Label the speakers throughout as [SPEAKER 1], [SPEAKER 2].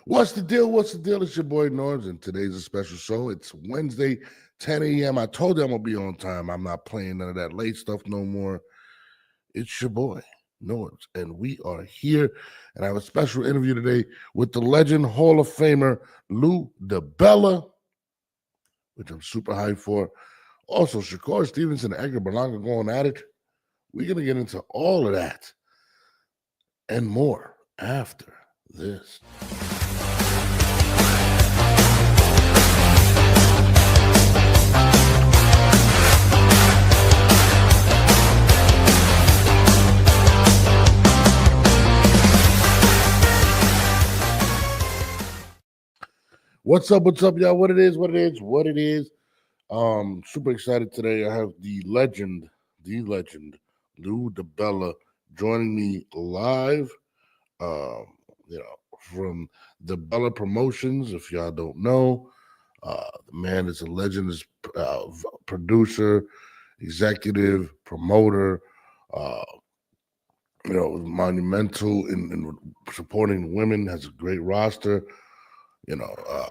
[SPEAKER 1] What's the deal? What's the deal? It's your boy Norbs, and today's a special show. It's Wednesday, 10 a.m. I told you I'm going to be on time. I'm not playing none of that late stuff no more. It's your boy Norbs, and we are here. And I have a special interview today with the Legend Hall of Famer, Lou Dibella, which I'm super hyped for. Also, Shakur, Stevenson, and Edgar Berlanga going at it. We're going to get into all of that and more after this. What's up, y'all? What it is. Super excited today. I have the legend, Lou Dibella, joining me live, from Dibella Promotions. If y'all don't know, the man is a legend, is producer, executive, promoter, monumental in supporting women, has a great roster,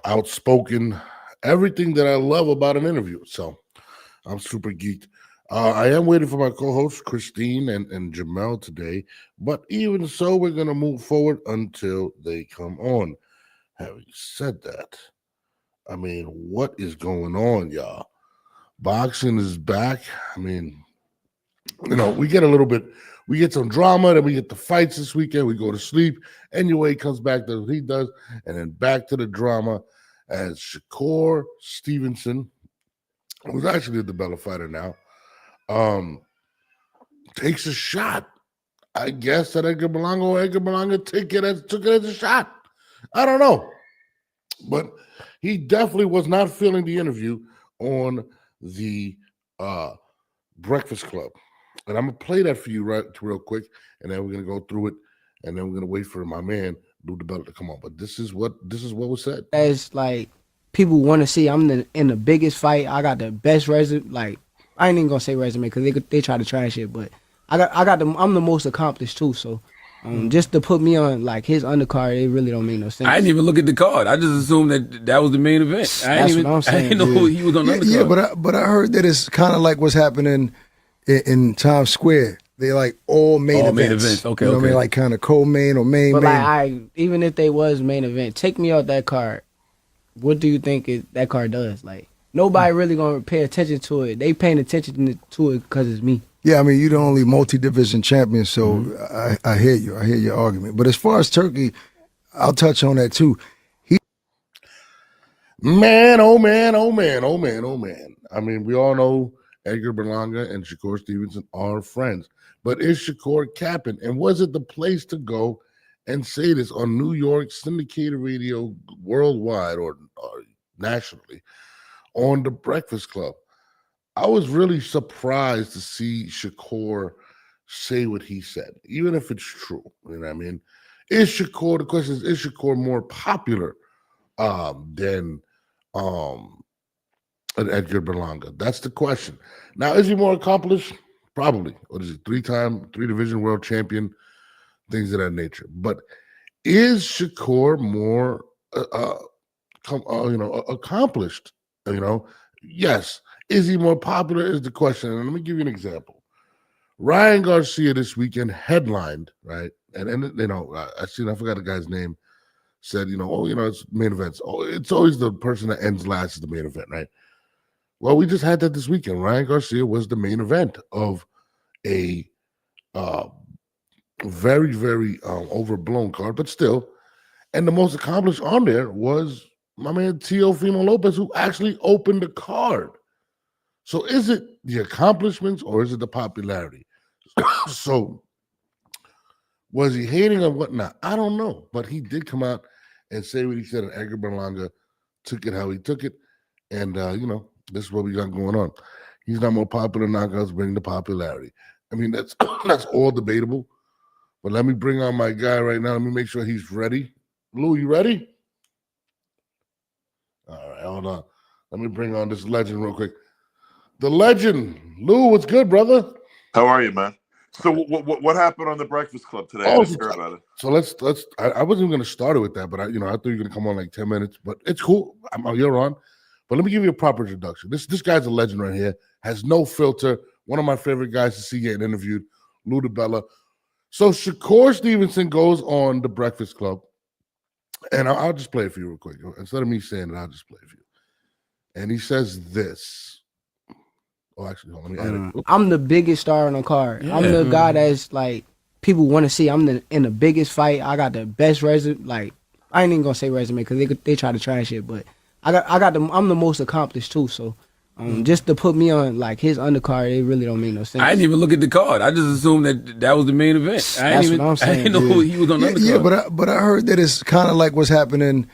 [SPEAKER 1] outspoken, everything that I love about an interview. So I'm super geeked. I am waiting for my co-hosts, Christine and Jamel today, but even so, we're going to move forward until they come on. Having said that, I mean, what is going on, y'all? Boxing is back. I mean, we get some drama, then we get the fights this weekend, we go to sleep, anyway, comes back to what he does, and then back to the drama as Shakur Stevenson, who's actually a Dibella fighter now, takes a shot. I guess that Edgar Berlanga took it as a shot. I don't know. But he definitely was not feeling the interview on the Breakfast Club. And I'm going to play that for you real quick, and then we're going to go through it, and then we're going to wait for my man, Lou Dibella, to come on. But this is what was said.
[SPEAKER 2] As like people want to see, I'm in the biggest fight. I got the best resume. Like, I ain't even gonna say resume because they try to trash it, but I'm the most accomplished too. So just to put me on like his undercard, it really don't make no sense.
[SPEAKER 3] I didn't even look at the card. I just assumed that was the main event. I didn't know he was on the undercard.
[SPEAKER 4] Yeah, but I heard that it's kind of like what's happening in Times Square. They like all main events.
[SPEAKER 3] Okay,
[SPEAKER 4] you know what I mean? Like kind of co-main or main.
[SPEAKER 2] But like even if they was main event, take me out that card. What do you think that card does? Like nobody really gonna pay attention to it. They paying attention to it because it's me.
[SPEAKER 4] Yeah, I mean you're the only multi-division champion, so I hear you. I hear your argument. But as far as Turkey, I'll touch on that too.
[SPEAKER 1] Man. I mean, we all know Edgar Berlanga and Shakur Stevenson are friends. But is Shakur capping? And was it the place to go and say this on New York syndicated radio worldwide or nationally on the Breakfast Club? I was really surprised to see Shakur say what he said, even if it's true. You know what I mean? The question is Shakur more popular than Edgar Berlanga? That's the question. Now, is he more accomplished? Probably. What is he? Three-division world champion, things of that nature. But is Shakur more, accomplished? Yes. Is he more popular? Is the question. And let me give you an example. Ryan Garcia this weekend headlined, right? And I forgot the guy's name. Said, it's main events. Oh, it's always the person that ends last is the main event, right? Well, we just had that this weekend. Ryan Garcia was the main event of a very, very overblown card, but still. And the most accomplished on there was my man Teofimo Lopez, who actually opened the card. So is it the accomplishments or is it the popularity? So was he hating or whatnot? I don't know. But he did come out and say what he said, and Edgar Berlanga took it how he took it. And, this is what we got going on. He's not more popular. Knockouts bring the popularity. I mean, that's all debatable. But let me bring on my guy right now. Let me make sure he's ready. Lou, you ready? All right, hold on. Let me bring on this legend real quick. The legend. Lou, what's good, brother?
[SPEAKER 5] How are you, man? So what happened on the Breakfast Club today?
[SPEAKER 1] Oh,
[SPEAKER 5] I didn't hear about it.
[SPEAKER 1] So let's. I wasn't going to start it with that, but I thought you were going to come on like 10 minutes. But it's cool. You're on. But let me give you a proper introduction. This guy's a legend right here. Has no filter. One of my favorite guys to see getting interviewed, Dibella. So Shakur Stevenson goes on the Breakfast Club, and I'll just play it for you real quick. Instead of me saying it, I'll just play it for you. And he says this. Oh, actually, hold on, let me edit.
[SPEAKER 2] I'm the biggest star on the card.
[SPEAKER 3] Yeah.
[SPEAKER 2] I'm the guy that's like people want to see. I'm in the biggest fight. I got the best resume. Like I ain't even gonna say resume because they try to trash it, but I'm the most accomplished too. So just to put me on like his undercard, it really don't make no sense.
[SPEAKER 3] I didn't even look at the card. I just assumed that was the main event. I didn't know he was on the undercard.
[SPEAKER 4] Yeah, but I heard that it's kind of like what's happening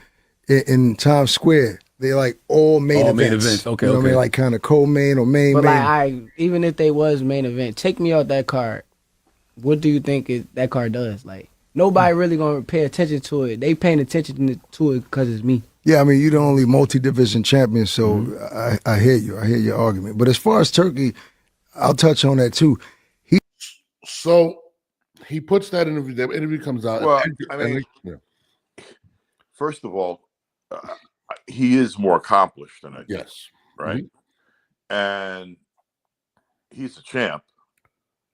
[SPEAKER 4] in Times Square. They like all main events.
[SPEAKER 3] Okay,
[SPEAKER 4] you know what I mean? Like kind of co-main or main.
[SPEAKER 2] But like even if they was main event, take me out that card. What do you think that card does? Like nobody really gonna pay attention to it. They paying attention to it because it's me.
[SPEAKER 4] Yeah, I mean you're the only multi-division champion, so I hear you. I hear your argument. But as far as Turkey, I'll touch on that too.
[SPEAKER 1] So he puts that interview. The interview comes out.
[SPEAKER 5] Well, first of all, he is more accomplished than I think.
[SPEAKER 1] Yes.
[SPEAKER 5] Right.
[SPEAKER 1] Mm-hmm.
[SPEAKER 5] And he's a champ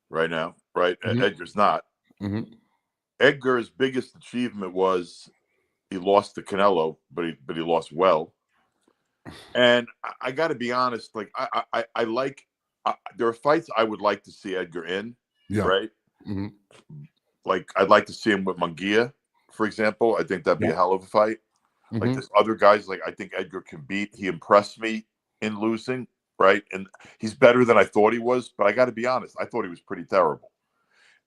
[SPEAKER 5] right now. Right.
[SPEAKER 1] Mm-hmm.
[SPEAKER 5] Edgar's not.
[SPEAKER 1] Mm-hmm.
[SPEAKER 5] Edgar's biggest achievement was he lost to Canelo, but he lost well. And I got to be honest, like I like there are fights I would like to see Edgar in.
[SPEAKER 1] Yeah.
[SPEAKER 5] Right.
[SPEAKER 1] Mm-hmm.
[SPEAKER 5] Like I'd like to see him with Munguia, for example. I think that'd be a hell of a fight.
[SPEAKER 1] Mm-hmm.
[SPEAKER 5] Like there's other guys like I think Edgar can beat. He impressed me in losing, right? And he's better than I thought he was, but I got to be honest, I thought he was pretty terrible.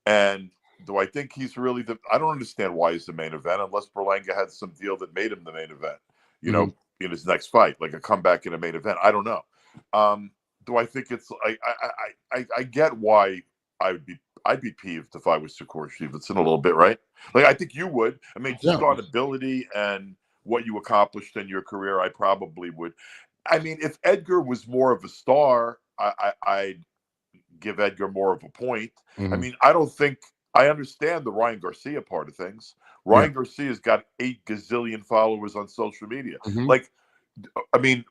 [SPEAKER 5] And do I think he's really I don't understand why he's the main event unless Berlanga had some deal that made him the main event, you know, in his next fight, like a comeback in a main event. I don't know. Do I think it's I get why I'd be peeved if I was Shakur Stevenson a little bit, right? Like I think you would. I mean, just on ability and what you accomplished in your career, I probably would. I mean, if Edgar was more of a star, I'd give Edgar more of a point. I mean, I understand the Ryan Garcia part of things. Ryan Garcia's got 8 gazillion followers on social media. Like, I mean,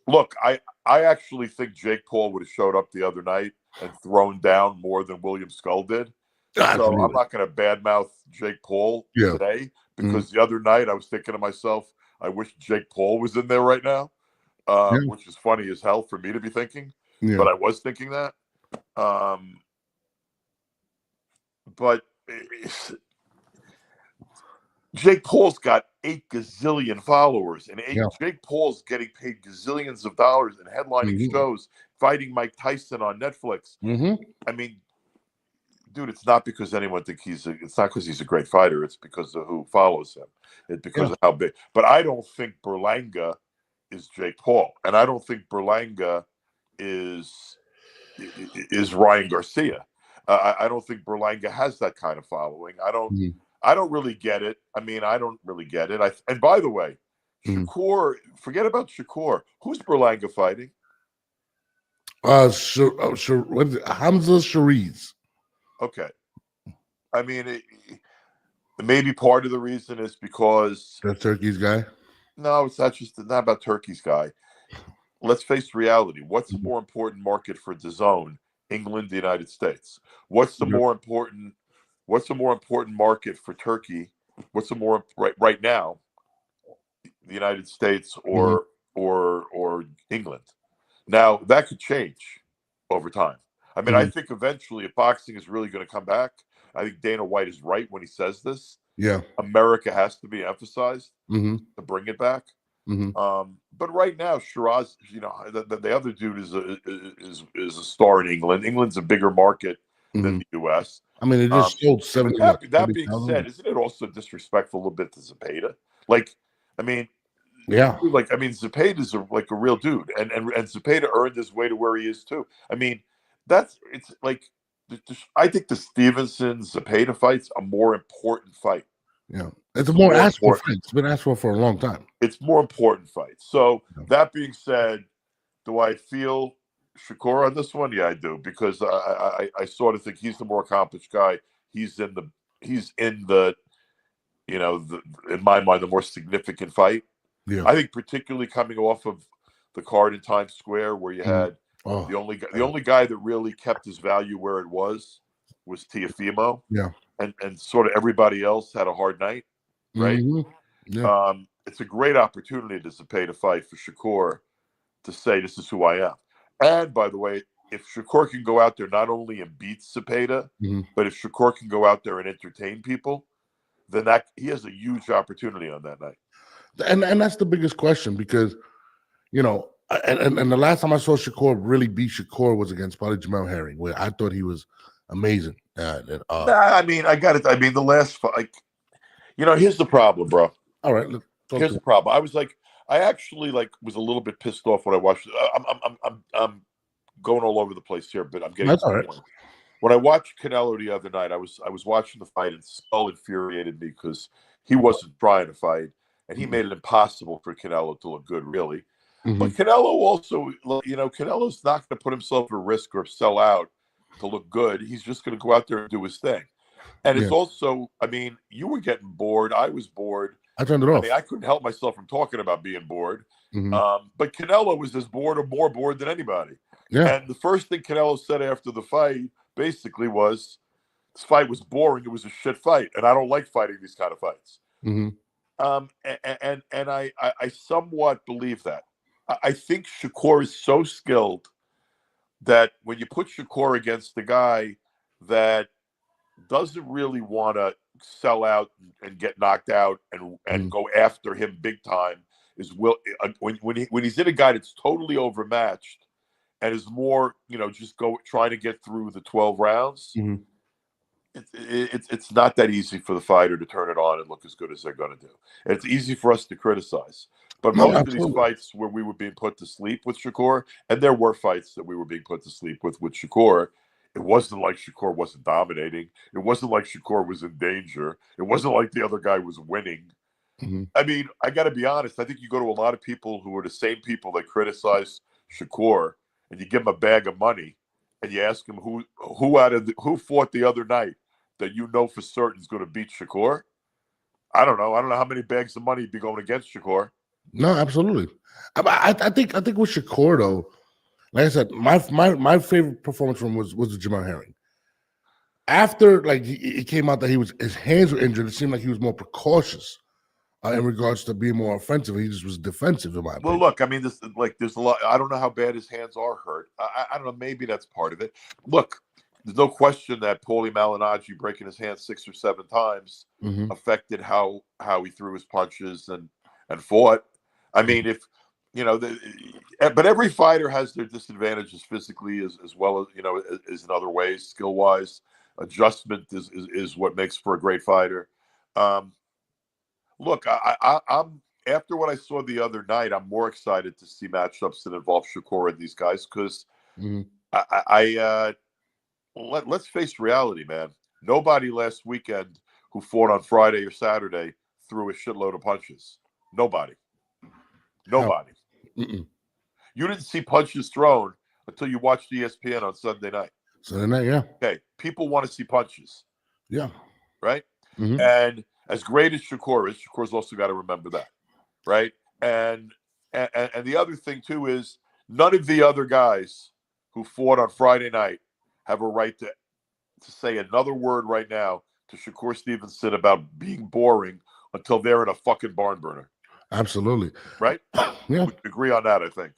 [SPEAKER 5] look, I actually think Jake Paul would have showed up the other night and thrown down more than William Skull did. So I'm not going to badmouth Jake Paul today because the other night I was thinking to myself, I wish Jake Paul was in there right now, which is funny as hell for me to be thinking. But I was thinking that. But Jake Paul's got 8 gazillion followers, and Jake Paul's getting paid gazillions of dollars in headlining shows, fighting Mike Tyson on Netflix. I mean, dude, it's not because anyone think it's not because he's a great fighter. It's because of who follows him. It's because of how big. But I don't think Berlanga is Jake Paul, and I don't think Berlanga is Ryan Garcia. I don't think Berlanga has that kind of following. I don't really get it. I mean, I don't really get it. And by the way, Shakur, forget about Shakur. Who's Berlanga fighting?
[SPEAKER 1] Hamza Shariz.
[SPEAKER 5] Okay. I mean, maybe part of the reason is because
[SPEAKER 1] that's Turkey's guy.
[SPEAKER 5] No, it's not about Turkey's guy. Let's face reality. What's the more important market for DAZN? England, the United States. What's the more important market for Turkey? What's the more right now? The United States or England. Now that could change over time. I mean, I think eventually, if boxing is really going to come back, I think Dana White is right when he says this.
[SPEAKER 1] Yeah,
[SPEAKER 5] America has to be emphasized to bring it back. But right now, Shiraz, you know, the other dude is a star in England. England's a bigger market than the U.S.
[SPEAKER 1] I mean, it just sold 70.
[SPEAKER 5] That being said, isn't it also disrespectful a little bit to Zepeda? Like, I mean, Zepeda is like a real dude, and Zepeda earned his way to where he is too. I mean, it's like I think the Stevenson Zepeda fight's a more important fight.
[SPEAKER 1] Yeah, it's a more asked for fight. It's been asked for a long time.
[SPEAKER 5] It's more important fight. So that being said, do I feel Shakur on this one? Yeah, I do, because I sort of think he's the more accomplished guy. He's in the in my mind, the more significant fight.
[SPEAKER 1] Yeah.
[SPEAKER 5] I think particularly coming off of the card in Times Square where you had the only guy that really kept his value where it was Teofimo.
[SPEAKER 1] Yeah.
[SPEAKER 5] And sort of everybody else had a hard night, right?
[SPEAKER 1] Yeah.
[SPEAKER 5] It's a great opportunity to pay to fight for Shakur to say this is who I am. And by the way, if Shakur can go out there not only and beat Cepeda, but if Shakur can go out there and entertain people, then he has a huge opportunity on that night.
[SPEAKER 1] And that's the biggest question, because and the last time I saw Shakur really beat Shakur was against probably Jamel Herring, where I thought he was amazing.
[SPEAKER 5] I mean, I got it. I mean, the last fight, here's the problem, bro.
[SPEAKER 1] All right,
[SPEAKER 5] here's the problem. I actually was a little bit pissed off when I watched. I'm going all over the place here, but I'm getting.
[SPEAKER 1] That's all right.
[SPEAKER 5] When I watched Canelo the other night, I was watching the fight, and so infuriated me because he wasn't trying to fight, and he made it impossible for Canelo to look good, really. But Canelo also, Canelo's not going to put himself at risk or sell out to look good. He's just going to go out there and do his thing. And it's also, I mean, you were getting bored. I was bored.
[SPEAKER 1] I turned it off.
[SPEAKER 5] I mean, I couldn't help myself from talking about being bored. But Canelo was as bored or more bored than anybody.
[SPEAKER 1] Yeah.
[SPEAKER 5] And the first thing Canelo said after the fight basically was, this fight was boring. It was a shit fight. And I don't like fighting these kind of fights. And I somewhat believe that. I think Shakur is so skilled that when you put Shakur against the guy that doesn't really want to sell out and get knocked out and go after him big time, when he's in a guy that's totally overmatched and is more, just trying to get through the 12 rounds, it's not that easy for the fighter to turn it on and look as good as they're going to do. And it's easy for us to criticize. But most of these fights where we were being put to sleep with Shakur, and there were fights that we were being put to sleep with Shakur, it wasn't like Shakur wasn't dominating. It wasn't like Shakur was in danger. It wasn't like the other guy was winning. I mean, I got to be honest. I think you go to a lot of people who are the same people that criticize Shakur, and you give them a bag of money, and you ask them who fought the other night that for certain is going to beat Shakur. I don't know. I don't know how many bags of money would be going against Shakur.
[SPEAKER 1] No, absolutely. I think with Shakur though, like I said, my favorite performance from was the Jamel Herring. After it came out that his hands were injured, it seemed like he was more precautious in regards to being more offensive. He just was defensive in my opinion.
[SPEAKER 5] Well, look, I mean, there's a lot. I don't know how bad his hands are hurt. I don't know. Maybe that's part of it. Look, there's no question that Paulie Malignaggi breaking his hand 6 or 7 times affected how he threw his punches and fought. I mean, but every fighter has their disadvantages physically as well as in other ways, skill wise. Adjustment is what makes for a great fighter. Look, I'm after what I saw the other night, I'm more excited to see matchups that involve Shakur and these guys because let's face reality, man. Nobody last weekend who fought on Friday or Saturday threw a shitload of punches. Nobody.
[SPEAKER 1] No.
[SPEAKER 5] You didn't see punches thrown until you watched ESPN on Sunday night.
[SPEAKER 1] Sunday night, yeah.
[SPEAKER 5] Okay, people want to see punches.
[SPEAKER 1] Yeah.
[SPEAKER 5] Right? And as great as Shakur is, Shakur's also got to remember that. Right? And the other thing, too, is none of the other guys who fought on Friday night have a right to say another word right now to Shakur Stevenson about being boring until they're in a fucking barn burner.
[SPEAKER 1] Absolutely.
[SPEAKER 5] Right?
[SPEAKER 1] Yeah.
[SPEAKER 5] We agree on that, I think.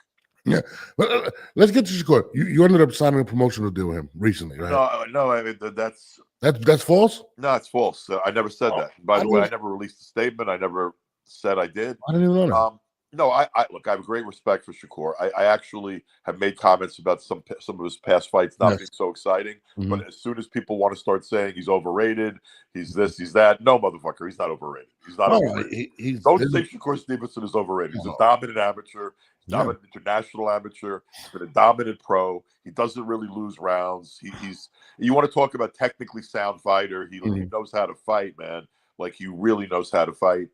[SPEAKER 1] Yeah. But let's get to Shakur. You ended up signing a promotional deal with him recently, right?
[SPEAKER 5] No. I mean,
[SPEAKER 1] that's false?
[SPEAKER 5] No, it's false. I never said that. By the way, I never released a statement. I never said I did.
[SPEAKER 1] I didn't even know that.
[SPEAKER 5] No, I look. I have great respect for Shakur. I actually have made comments about some of his past fights not being so exciting. But as soon as people want to start saying he's overrated, he's this, he's that, no, motherfucker, he's not overrated. He's not overrated. Don't say Shakur Stevenson is overrated. He's a dominant amateur. Dominant international amateur. He's been a dominant pro. He doesn't really lose rounds. He's. You want to talk about technically sound fighter? He knows how to fight, man. Like he really knows how to fight.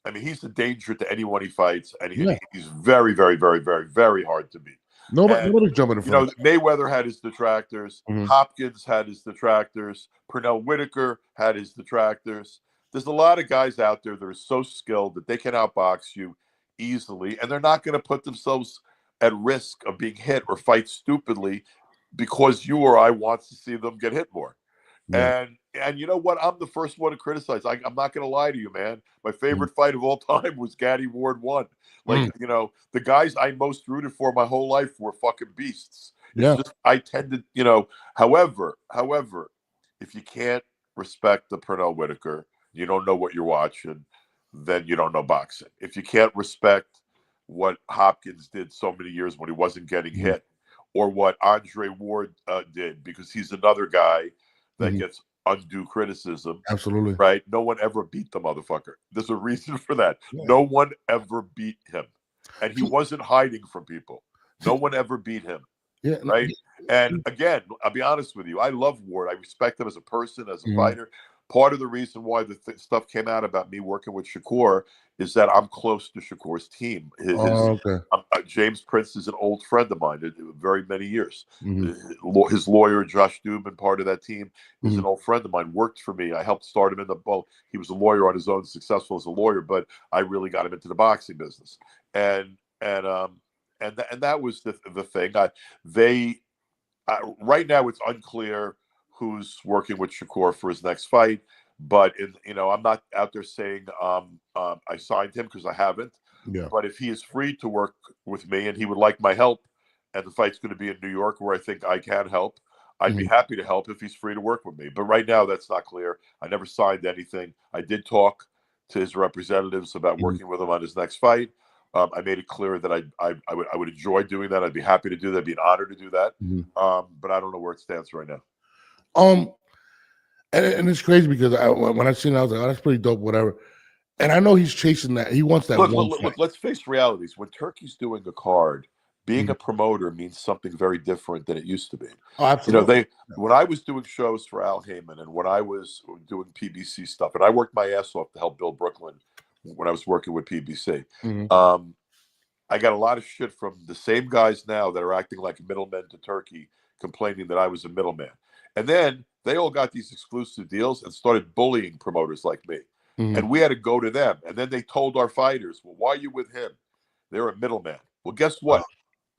[SPEAKER 5] I mean, he's a danger to anyone he fights, and he's very, very, very, very, very hard to beat.
[SPEAKER 1] Nobody's jumping in front.
[SPEAKER 5] Mayweather had his detractors. Hopkins had his detractors. Pernell Whitaker had his detractors. There's a lot of guys out there that are so skilled that they can outbox you easily, and they're not going to put themselves at risk of being hit or fight stupidly because you or I want to see them get hit more. Yeah. And you know what? I'm the first one to criticize. I'm not going to lie to you, man. My favorite fight of all time was Gaddy Ward 1. The guys I most rooted for my whole life were fucking beasts. It's just I tended, however, if you can't respect the Pernell Whitaker, you don't know what you're watching, then you don't know boxing. If you can't respect what Hopkins did so many years when he wasn't getting hit, or what Andre Ward did, because he's another guy that gets undue criticism.
[SPEAKER 1] Absolutely.
[SPEAKER 5] Right? No one ever beat the motherfucker. There's a reason for that. Yeah. No one ever beat him. And he wasn't hiding from people. No one ever beat him.
[SPEAKER 1] Yeah.
[SPEAKER 5] Right? And again, I'll be honest with you. I love Ward. I respect him as a person, as a fighter. Part of the reason why the stuff came out about me working with Shakur is that I'm close to Shakur's team. James Prince is an old friend of mine, very many years. His lawyer, Josh Dubin, part of that team, is an old friend of mine, worked for me. I helped start him in he was a lawyer on his own, successful as a lawyer, but I really got him into the boxing business. And that was the thing. Right now it's unclear who's working with Shakur for his next fight, but I'm not out there saying I signed him, because I haven't.
[SPEAKER 1] Yeah.
[SPEAKER 5] But if he is free to work with me and he would like my help, and the fight's going to be in New York where I think I can help, I'd be happy to help if he's free to work with me. But right now that's not clear. I never signed anything. I did talk to his representatives about working with him on his next fight. I made it clear that I would enjoy doing that. I'd be happy to do that. It'd be an honor to do that. But I don't know where it stands right now.
[SPEAKER 1] And it's crazy because when I seen it, I was like, oh, that's pretty dope, whatever. And I know he's chasing that. He wants that.
[SPEAKER 5] Look, let's face realities. When Turkey's doing a card, being a promoter means something very different than it used to be.
[SPEAKER 1] Oh, absolutely.
[SPEAKER 5] When I was doing shows for Al Heyman, and when I was doing PBC stuff, and I worked my ass off to help build Brooklyn when I was working with PBC. I got a lot of shit from the same guys now that are acting like middlemen to Turkey, complaining that I was a middleman. And then they all got these exclusive deals and started bullying promoters like me. And we had to go to them. And then they told our fighters, well, why are you with him? They're a middleman. Well, guess what?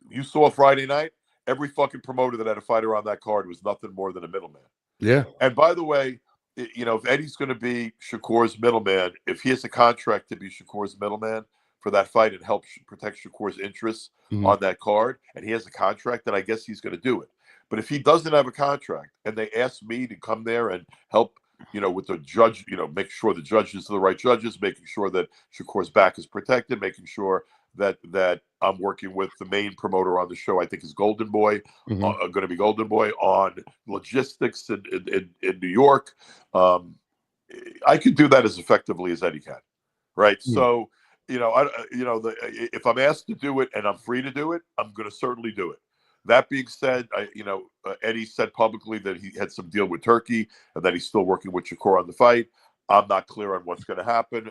[SPEAKER 5] You saw Friday night, every fucking promoter that had a fighter on that card was nothing more than a middleman.
[SPEAKER 1] Yeah.
[SPEAKER 5] And by the way, if Eddie's going to be Shakur's middleman, if he has a contract to be Shakur's middleman for that fight and help protect Shakur's interests on that card, and he has a contract, then I guess he's going to do it. But if he doesn't have a contract and they ask me to come there and help, with the judge, make sure the judges are the right judges, making sure that Shakur's back is protected, making sure that I'm working with the main promoter on the show, I think is Golden Boy, going to be Golden Boy on logistics in New York. I could do that as effectively as Eddie can, right? So, if I'm asked to do it and I'm free to do it, I'm going to certainly do it. That being said, Eddie said publicly that he had some deal with Turkey and that he's still working with Shakur on the fight. I'm not clear on what's going to happen.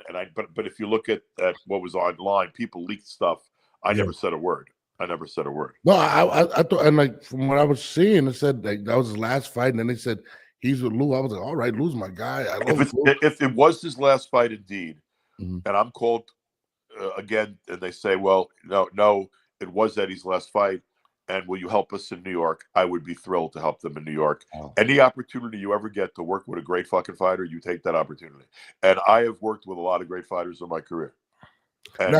[SPEAKER 5] But if you look at what was online, people leaked stuff. I never said a word.
[SPEAKER 1] No, I thought, and from what I was seeing, it said that was his last fight, and then they said he's with Lou. I was like, all right, Lou's my guy.
[SPEAKER 5] If it was his last fight, indeed, and I'm called again, and they say, well, no, it was Eddie's last fight, and will you help us in New York? I would be thrilled to help them in New York. Any opportunity you ever get to work with a great fucking fighter, you take that opportunity. And I have worked with a lot of great fighters in my career. And,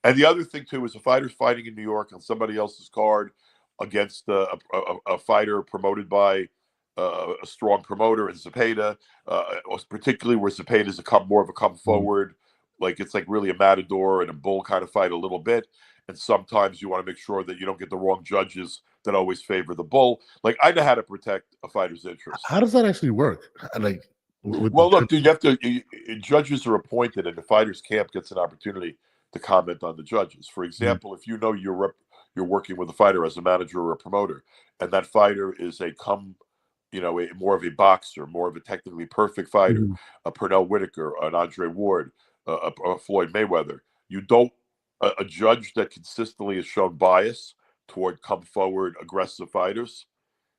[SPEAKER 5] and the other thing, too, is a fighter's fighting in New York on somebody else's card against a fighter promoted by a strong promoter in Zepeda, particularly where Zepeda is more of a come forward, like it's like really a matador and a bull kind of fight a little bit. And sometimes you want to make sure that you don't get the wrong judges that always favor the bull. Like, I know how to protect a fighter's interest.
[SPEAKER 1] How does that actually work?
[SPEAKER 5] Look, dude, judges are appointed, and the fighter's camp gets an opportunity to comment on the judges. For example, if you're working with a fighter as a manager or a promoter, and that fighter is more of a boxer, more of a technically perfect fighter, a Pernell Whitaker, an Andre Ward, a Floyd Mayweather, you don't a judge that consistently has shown bias toward come forward aggressive fighters,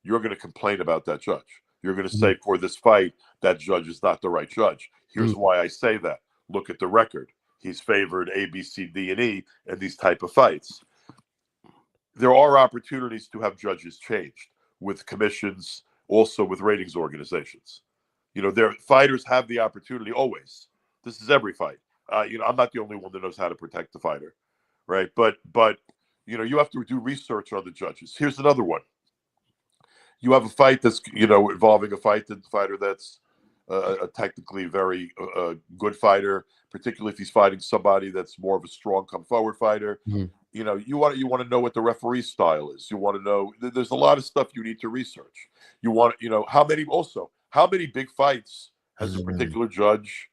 [SPEAKER 5] you're going to complain about that judge. You're going to say for this fight, that judge is not the right judge. Here's why I say that. Look at the record. He's favored A, B, C, D, and E in these type of fights. There are opportunities to have judges changed with commissions, also with ratings organizations. Their fighters have the opportunity always. This is every fight. I'm not the only one that knows how to protect the fighter, right? But you have to do research on the judges. Here's another one. You have a fight that's involving a fighter that's a technically very good fighter, particularly if he's fighting somebody that's more of a strong come forward fighter. You want to know what the referee style is. You want to know. There's a lot of stuff you need to research. You want how many big fights has a particular judge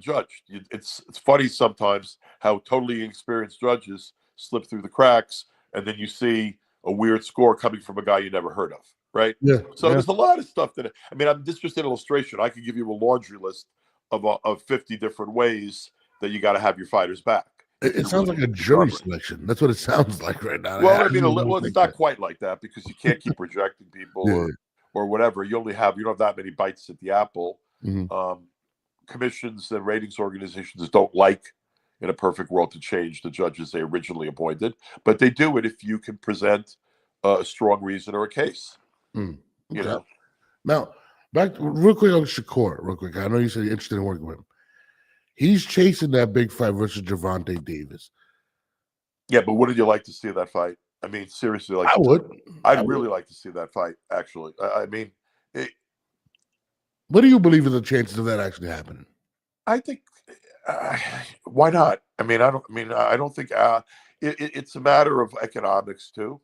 [SPEAKER 5] judged. It's funny sometimes how totally inexperienced judges slip through the cracks, and then you see a weird score coming from a guy you never heard of, right?
[SPEAKER 1] Yeah.
[SPEAKER 5] So there's a lot of stuff this is just an illustration. I could give you a laundry list of 50 different ways that you got to have your fighters back.
[SPEAKER 1] It sounds like a jury selection. That's what it sounds like right now.
[SPEAKER 5] Well, it's not quite like that because you can't keep rejecting people or whatever. You don't have that many bites at the apple. Commissions and ratings organizations don't like, in a perfect world, to change the judges they originally appointed, but they do it if you can present a strong reason or a case.
[SPEAKER 1] Okay. Now, back real quick on Shakur, real quick. I know you said you're interested in working with him. He's chasing that big fight versus Gervonta Davis.
[SPEAKER 5] Yeah, but wouldn't you like to see that fight? I mean, seriously, I'd really like to see that fight. Actually,
[SPEAKER 1] what do you believe are the chances of that actually happening?
[SPEAKER 5] I think why not? I don't think it's a matter of economics too.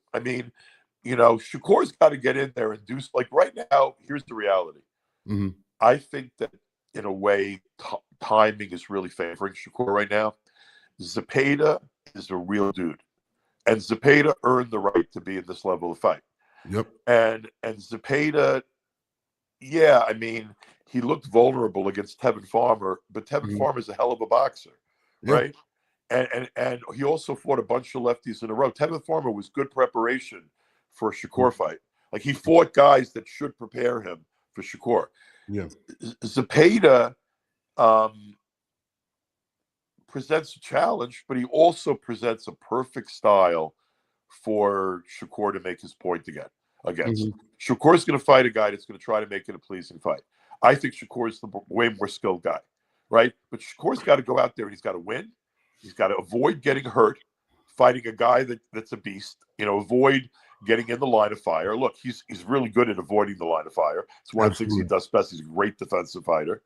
[SPEAKER 5] Shakur's got to get in there and do right now. Here's the reality. I think that in a way, timing is really favoring Shakur right now. Zepeda is a real dude, and Zepeda earned the right to be in this level of fight.
[SPEAKER 1] Yep.
[SPEAKER 5] And Zepeda, he looked vulnerable against Tevin Farmer, but Tevin Farmer is a hell of a boxer, right? And he also fought a bunch of lefties in a row. Tevin Farmer was good preparation for a Shakur fight. He fought guys that should prepare him for Shakur.
[SPEAKER 1] Yeah.
[SPEAKER 5] Zepeda presents a challenge, but he also presents a perfect style for Shakur to make his point against. Shakur's going to fight a guy that's going to try to make it a pleasing fight. I think Shakur is the way more skilled guy, right? But Shakur's got to go out there and he's got to win. He's got to avoid getting hurt, fighting a guy that's a beast. Avoid getting in the line of fire. Look, he's really good at avoiding the line of fire. It's one of the things he does best. He's a great defensive fighter.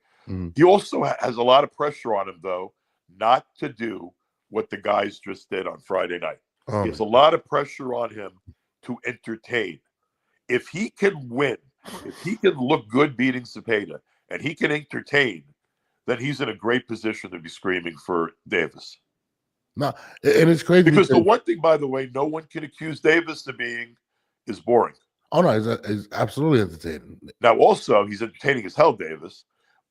[SPEAKER 5] He also has a lot of pressure on him, though, not to do what the guys just did on Friday night. He has a lot of pressure on him to entertain. If he can win, if he can look good beating Zepeda, and he can entertain, then he's in a great position to be screaming for Davis.
[SPEAKER 1] No, and it's crazy
[SPEAKER 5] because the one thing, by the way, no one can accuse Davis of being is boring.
[SPEAKER 1] Oh no, he's absolutely entertaining.
[SPEAKER 5] Now, also, he's entertaining as hell, Davis.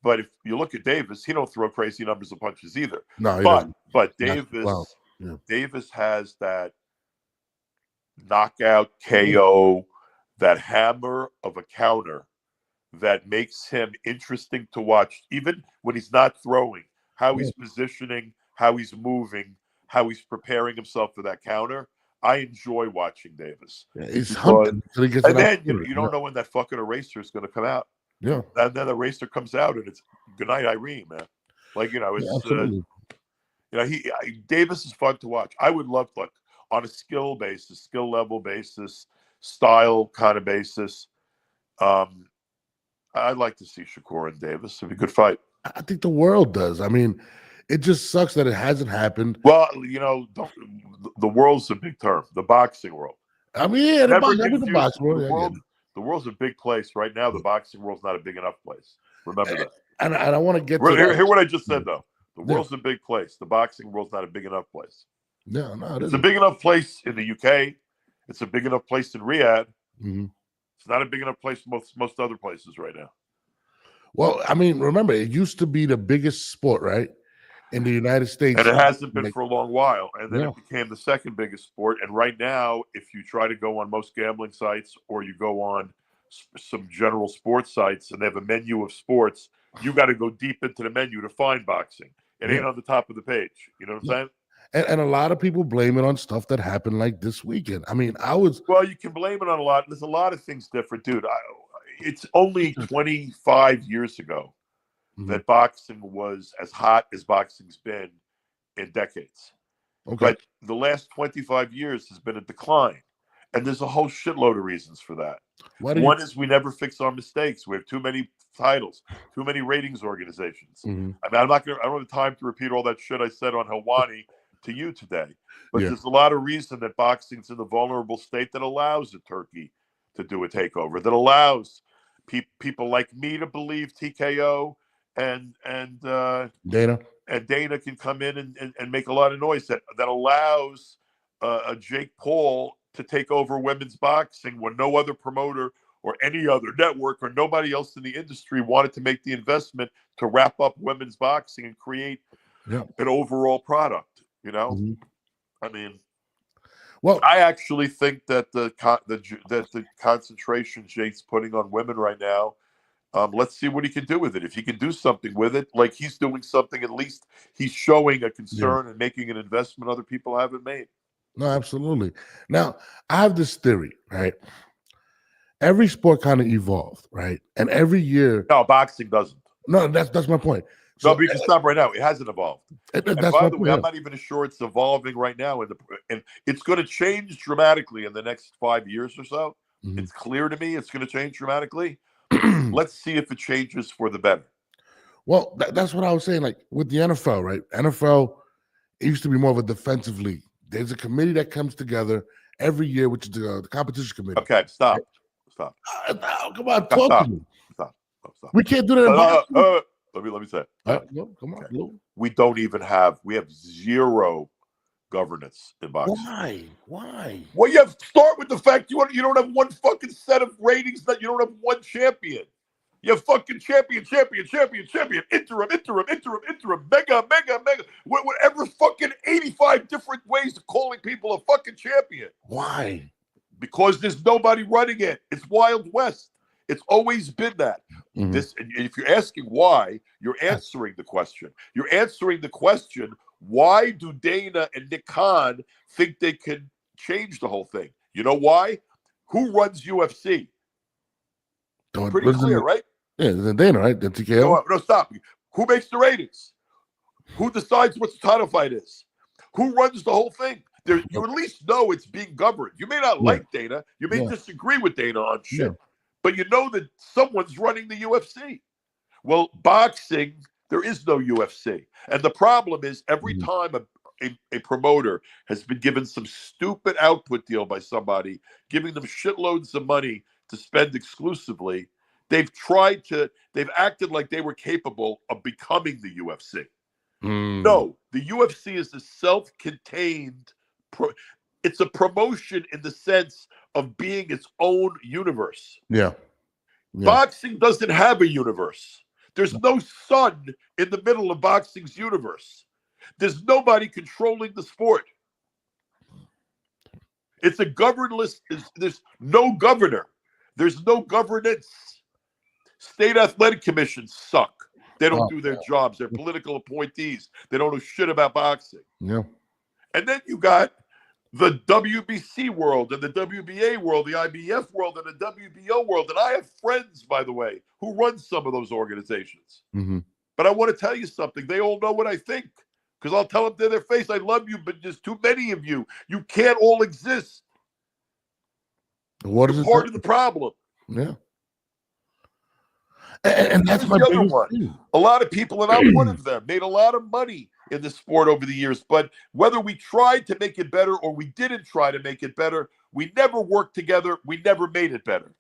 [SPEAKER 5] But if you look at Davis, he don't throw crazy numbers of punches either.
[SPEAKER 1] No,
[SPEAKER 5] but Davis has that knockout KO, that hammer of a counter that makes him interesting to watch, even when he's not throwing. How he's positioning, how he's moving, how he's preparing himself for that counter. I enjoy watching Davis.
[SPEAKER 1] Yeah, he's hunting.
[SPEAKER 5] And then you don't know when that fucking eraser is going to come out.
[SPEAKER 1] Yeah.
[SPEAKER 5] And then the eraser comes out and it's good night, Irene, man. Davis is fun to watch. I would love, on a skill level basis, style kind of basis. I'd like to see Shakur and Davis. It'd be a good fight.
[SPEAKER 1] I think the world does. It just sucks that it hasn't happened.
[SPEAKER 5] Well, the world's a big term. The boxing world.
[SPEAKER 1] The boxing world.
[SPEAKER 5] The world's a big place right now. The boxing world's not a big enough place. Remember that.
[SPEAKER 1] And I want to get to
[SPEAKER 5] hear what I just said though. The world's a big place. The boxing world's not a big enough place.
[SPEAKER 1] No,
[SPEAKER 5] it's a big enough place in the UK. It's a big enough place in Riyadh. It's not a big enough place in most other places right now.
[SPEAKER 1] Well, remember, it used to be the biggest sport, right? in the United States.
[SPEAKER 5] And it hasn't been for a long while. And then it became the second biggest sport. And right now, if you try to go on most gambling sites or you go on some general sports sites and they have a menu of sports, you got to go deep into the menu to find boxing. It ain't on the top of the page. You know what I'm saying?
[SPEAKER 1] And a lot of people blame it on stuff that happened like this weekend. I mean, well,
[SPEAKER 5] you can blame it on a lot. There's a lot of things different, dude. It's only 25 years ago that boxing was as hot as boxing's been in decades.
[SPEAKER 1] Okay.
[SPEAKER 5] But the last 25 years has been a decline. And there's a whole shitload of reasons for that. One is we never fix our mistakes. We have too many titles, too many ratings organizations. I mean, I don't have time to repeat all that shit I said on Helwani to you today. But there's a lot of reason that boxing's in the vulnerable state that allows a turkey to do a takeover, that allows people like me to believe TKO and
[SPEAKER 1] Dana
[SPEAKER 5] can come in and make a lot of noise that allows a Jake Paul to take over women's boxing when no other promoter or any other network or nobody else in the industry wanted to make the investment to wrap up women's boxing and create an overall product. You know, I mean, well, I actually think that the concentration Jake's putting on women right now. Let's see what he can do with it. If he can do something with it, like he's doing something, at least he's showing a concern and making an investment other people haven't made.
[SPEAKER 1] No, absolutely. Now, I have this theory, right? Every sport kind of evolved, right? And every year...
[SPEAKER 5] No, boxing doesn't.
[SPEAKER 1] No, that's my point.
[SPEAKER 5] So, no, but you can stop right now. It hasn't evolved. And by the way,
[SPEAKER 1] point.
[SPEAKER 5] I'm not even sure it's evolving right now. And it's going to change dramatically in the next 5 years or so. It's clear to me it's going to change dramatically. Let's see if it changes for the better.
[SPEAKER 1] Well, that's what I was saying. Like with the NFL, right? NFL, it used to be more of a defensive league. There's a committee that comes together every year, which is the competition committee.
[SPEAKER 5] Okay, stop.
[SPEAKER 1] Come on, talk to me.
[SPEAKER 5] Stop.
[SPEAKER 1] We can't do that in boxing.
[SPEAKER 5] Let me say.
[SPEAKER 1] No, come on. Okay.
[SPEAKER 5] We have zero governance in boxing.
[SPEAKER 1] Why?
[SPEAKER 5] Well, you have to start with the fact you don't have one fucking set of ratings, that you don't have one champion. You have fucking champion, interim, mega, whatever fucking 85 different ways of calling people a fucking champion.
[SPEAKER 1] Why?
[SPEAKER 5] Because there's nobody running it. It's Wild West. It's always been that. And if you're asking why, you're answering the question. You're answering the question, why do Dana and Nick Khan think they can change the whole thing? You know why? Who runs UFC? Pretty clear, right?
[SPEAKER 1] Yeah, the Dana, right? The TKO.
[SPEAKER 5] No, stop. Who makes the ratings? Who decides what the title fight is? Who runs the whole thing? You at least know it's being governed. You may not like Dana. You may disagree with Dana on shit. But you know that someone's running the UFC. Well, boxing, there is no UFC. And the problem is every time a promoter has been given some stupid output deal by somebody, giving them shitloads of money to spend exclusively, they've acted like they were capable of becoming the UFC. No, the UFC is a self-contained, it's a promotion in the sense of being its own universe.
[SPEAKER 1] Yeah.
[SPEAKER 5] Boxing doesn't have a universe. There's no sun in the middle of boxing's universe. There's nobody controlling the sport. It's a governless, there's no governor. There's no governance. State athletic commissions suck. They don't do their jobs. They're political appointees. They don't know shit about boxing.
[SPEAKER 1] Yeah.
[SPEAKER 5] And then you got the WBC world and the WBA world, the IBF world and the WBO world. And I have friends, by the way, who run some of those organizations. But I want to tell you something. They all know what I think, because I'll tell them to their face, I love you, but there's too many of you. You can't all exist.
[SPEAKER 1] What is
[SPEAKER 5] part of the problem?
[SPEAKER 1] Yeah. And that's my
[SPEAKER 5] other one. Thing. A lot of people, and I'm one of them, made a lot of money in the sport over the years. But whether we tried to make it better or we didn't try to make it better, we never worked together. We never made it better.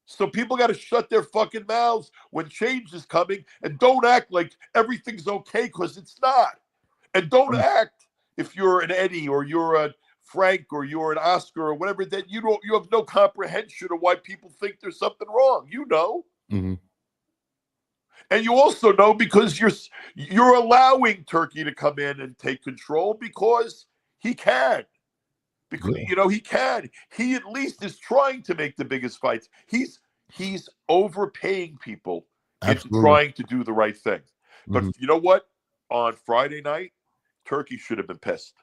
[SPEAKER 5] So people got to shut their fucking mouths when change is coming, and don't act like everything's okay, because it's not. And don't act if you're an Eddie or you're a Frank or you're an Oscar or whatever, that you have no comprehension of why people think there's something wrong. You know. And you also know because you're allowing Turkey to come in and take control because he can. Because he can. He at least is trying to make the biggest fights. He's overpaying people and trying to do the right thing. But you know what? On Friday night, Turkey should have been pissed.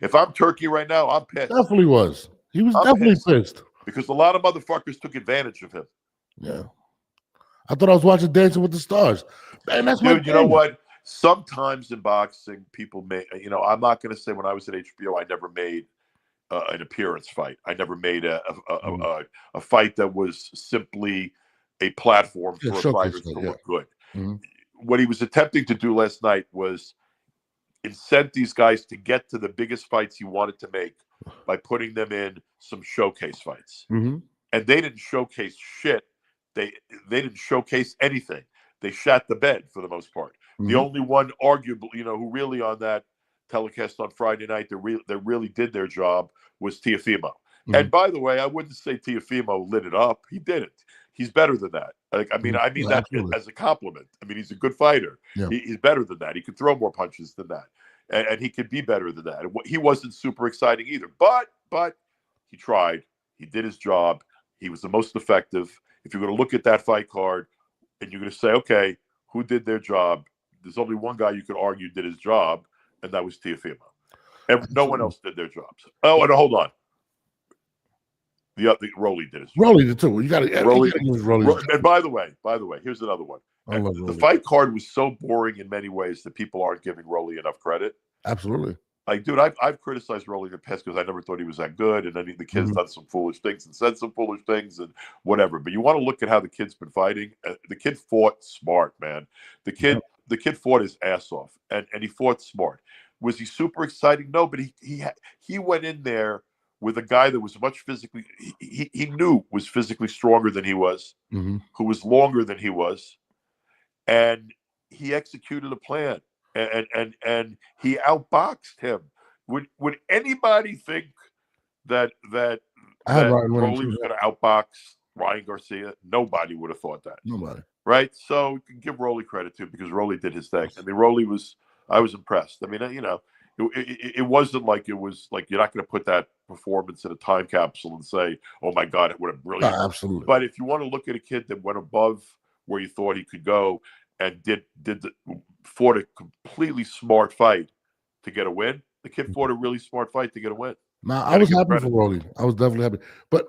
[SPEAKER 5] If I'm Turkey right now, I'm pissed.
[SPEAKER 1] Definitely was. He was definitely pissed.
[SPEAKER 5] Because a lot of motherfuckers took advantage of him.
[SPEAKER 1] Yeah. I thought I was watching Dancing with the Stars. Man, that's
[SPEAKER 5] Dude, you know what? Sometimes in boxing, people make, I'm not going to say when I was at HBO, I never made an appearance fight. I never made a fight that was simply a platform for fighters to look good. What he was attempting to do last night was incent these guys to get to the biggest fights he wanted to make by putting them in some showcase fights. And they didn't showcase shit. They didn't showcase anything. They shat the bed for the most part. The only one, arguably, who really on that telecast on Friday night that really did their job was Teofimo. And by the way, I wouldn't say Teofimo lit it up. He didn't. He's better than that. I mean that as a compliment. I mean, he's a good fighter. Yeah. He's better than that. He could throw more punches than that, and he could be better than that. He wasn't super exciting either, but he tried. He did his job. He was the most effective. If you're going to look at that fight card and you're going to say, okay, who did their job? There's only one guy you could argue did his job, and that was Teofimo. And no one else did their jobs. Oh, and hold on. The Rolly did his job.
[SPEAKER 1] Rolly did too. You got to.
[SPEAKER 5] Rolly. And by the way, here's another one. The fight card was so boring in many ways that people aren't giving Rolly enough credit.
[SPEAKER 1] Absolutely.
[SPEAKER 5] Like, dude, I've criticized Rolly in the past because I never thought he was that good, and then the kid's done some foolish things and said some foolish things and whatever. But you want to look at how the kid's been fighting. The kid fought smart, man. The kid fought his ass off, and he fought smart. Was he super exciting? No, but he went in there with a guy that was much physically, he knew was physically stronger than he was, who was longer than he was, and he executed a plan, and he outboxed him. Would anybody think that Rolly was going to outbox Ryan Garcia? Nobody would have thought that.
[SPEAKER 1] Nobody.
[SPEAKER 5] Right? So you can give Rolly credit too, because Rolly did his thing. I mean, I was impressed. I mean, it wasn't like it was like you're not going to put that performance in a time capsule and say, "Oh my God, it would have brilliant."
[SPEAKER 1] Absolutely.
[SPEAKER 5] But if you want to look at a kid that went above where you thought he could go and fought a completely smart fight to get a win, the kid fought a really smart fight to get a win.
[SPEAKER 1] Now, I was happy for Rolly. I was definitely happy. But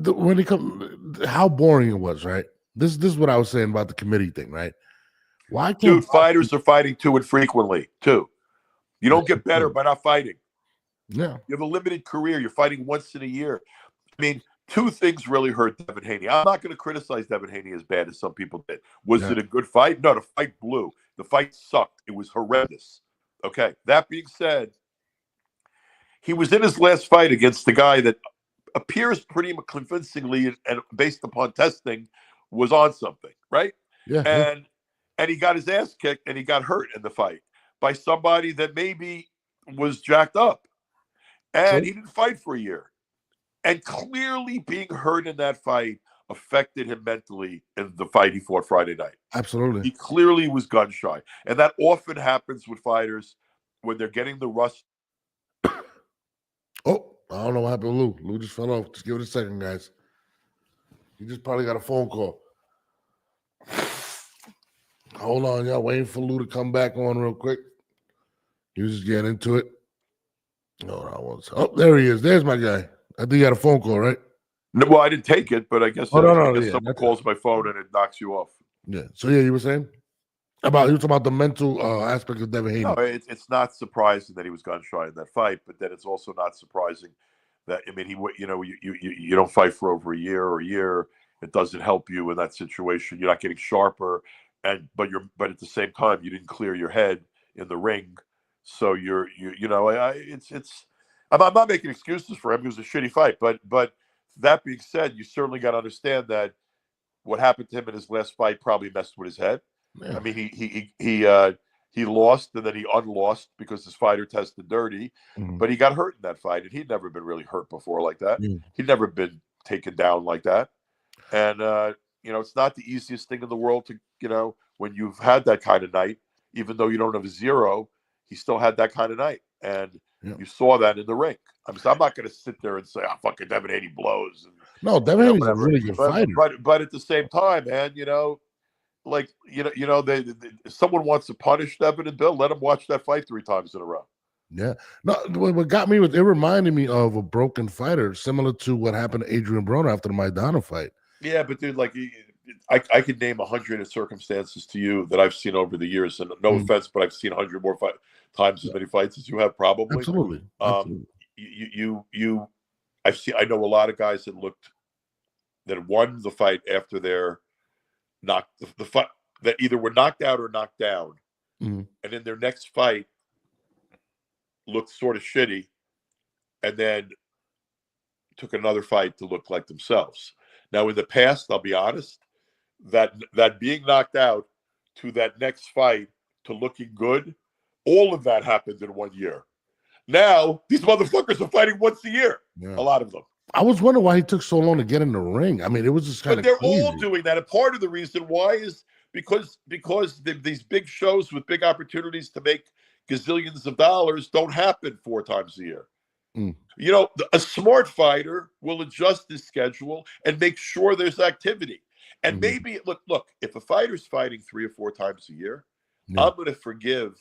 [SPEAKER 1] when it comes, how boring it was, right? This is what I was saying about the committee thing, right? Why can't
[SPEAKER 5] Dude, fighters are fighting too infrequently, too. You don't get better by not fighting.
[SPEAKER 1] Yeah.
[SPEAKER 5] You have a limited career. You're fighting once in a year. I mean, two things really hurt Devin Haney. I'm not going to criticize Devin Haney as bad as some people did. Was it a good fight? No, the fight blew. The fight sucked. It was horrendous. Okay. That being said, he was in his last fight against the guy that appears pretty convincingly and based upon testing was on something, right?
[SPEAKER 1] Yeah.
[SPEAKER 5] And he got his ass kicked and he got hurt in the fight by somebody that maybe was jacked up. And he didn't fight for a year. And clearly being hurt in that fight affected him mentally in the fight he fought Friday night.
[SPEAKER 1] Absolutely.
[SPEAKER 5] He clearly was gun shy. And that often happens with fighters when they're getting the rust.
[SPEAKER 1] Oh, I don't know what happened to Lou. Lou just fell off. Just give it a second, guys. He just probably got a phone call. Hold on, y'all. Waiting for Lou to come back on real quick. He was just getting into it. Oh, there he is. There's my guy. I think you had a phone call, right?
[SPEAKER 5] No, well, I didn't take it, but I guess, someone calls my phone and it knocks you off.
[SPEAKER 1] Yeah. So, you were saying? You were talking about the mental aspect of Devin Haney.
[SPEAKER 5] No, it's not surprising that he was gun shy in that fight, but then it's also not surprising that, I mean, you don't fight for over a year. It doesn't help you in that situation. You're not getting sharper, but at the same time, you didn't clear your head in the ring. So I'm not making excuses for him. It was a shitty fight, but that being said, you certainly got to understand that what happened to him in his last fight probably messed with his head. Yeah. I mean, he lost and then he unlost because his fighter tested dirty, but he got hurt in that fight, and he'd never been really hurt before like that. He'd never been taken down like that, and it's not the easiest thing in the world to, when you've had that kind of night, even though you don't have a 0, he still had that kind of night. And you saw that in the ring. I'm not going to sit there and say, fucking Devin Haney blows. And,
[SPEAKER 1] no, Devin Haney's a really good fighter.
[SPEAKER 5] But at the same time, man, someone wants to punish Devin and Bill, let him watch that fight 3 times in a row.
[SPEAKER 1] Yeah. No, what got me was it reminded me of a broken fighter, similar to what happened to Adrian Broner after the Maidana fight.
[SPEAKER 5] Yeah, but dude, I could name 100 circumstances to you that I've seen over the years, and no offense, but I've seen 100 more times as many fights as you have, probably.
[SPEAKER 1] Absolutely.
[SPEAKER 5] I know a lot of guys that won the fight after their the fight, that either were knocked out or knocked down, and in their next fight looked sort of shitty, and then took another fight to look like themselves. Now, in the past, I'll be honest, that being knocked out to that next fight to looking good, all of that happened in 1 year. Now, these motherfuckers are fighting once a year, a lot of them.
[SPEAKER 1] I was wondering why he took so long to get in the ring. I mean, it was just kind of
[SPEAKER 5] But they're
[SPEAKER 1] crazy.
[SPEAKER 5] all doing that. And part of the reason why is because these big shows with big opportunities to make gazillions of dollars don't happen 4 times a year. A smart fighter will adjust his schedule and make sure there's activity. And maybe, look, if a fighter's fighting 3 or 4 times a year, I'm going to forgive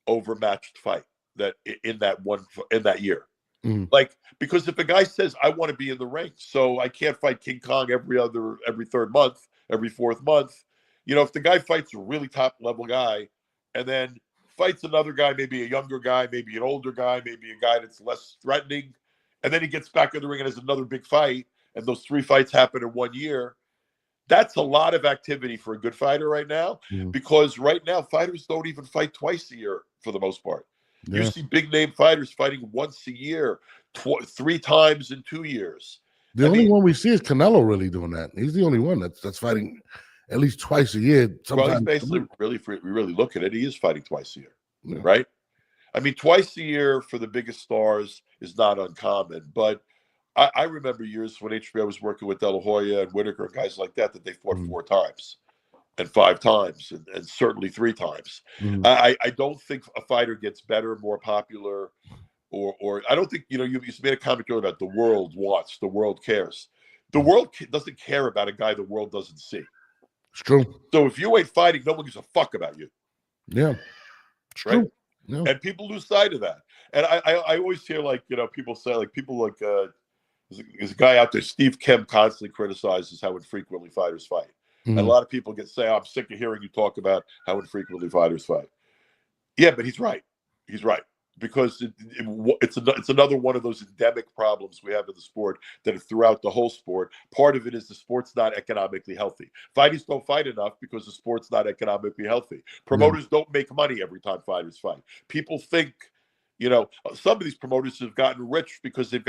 [SPEAKER 5] overmatched fight that in that year. Because if a guy says, I want to be in the ring, so I can't fight King Kong every 3rd month, every 4th month. If the guy fights a really top level guy and then fights another guy, maybe a younger guy, maybe an older guy, maybe a guy that's less threatening, and then he gets back in the ring and has another big fight, and those 3 fights happen in 1 year, that's a lot of activity for a good fighter right now, because right now fighters don't even fight twice a year for the most part. You see big name fighters fighting once a year, 3 times in 2 years.
[SPEAKER 1] The only one we see is Canelo really doing that. He's the only one that's fighting at least twice a year.
[SPEAKER 5] Well, he's basically if we really look at it, he is fighting twice a year, right? I mean, twice a year for the biggest stars is not uncommon. But I remember years when HBO was working with De La Hoya and Whitaker and guys like that they fought 4 times and 5 times and certainly 3 times. I don't think a fighter gets better, more popular, or I don't think, you made a comment earlier about the world wants, the world cares. The world doesn't care about a guy the world doesn't see.
[SPEAKER 1] It's true.
[SPEAKER 5] So if you ain't fighting, no one gives a fuck about you.
[SPEAKER 1] Yeah. It's right? True. Yeah.
[SPEAKER 5] And people lose sight of that. And I always hear people say there's a guy out there, Steve Kemp, constantly criticizes how infrequently fighters fight. And a lot of people I'm sick of hearing you talk about how infrequently fighters fight. Yeah, but he's right. He's right. Because it's another one of those endemic problems we have in the sport that are throughout the whole sport. Part of it is the sport's not economically healthy. Fighters don't fight enough because the sport's not economically healthy. Promoters don't make money every time fighters fight. People think, some of these promoters have gotten rich because it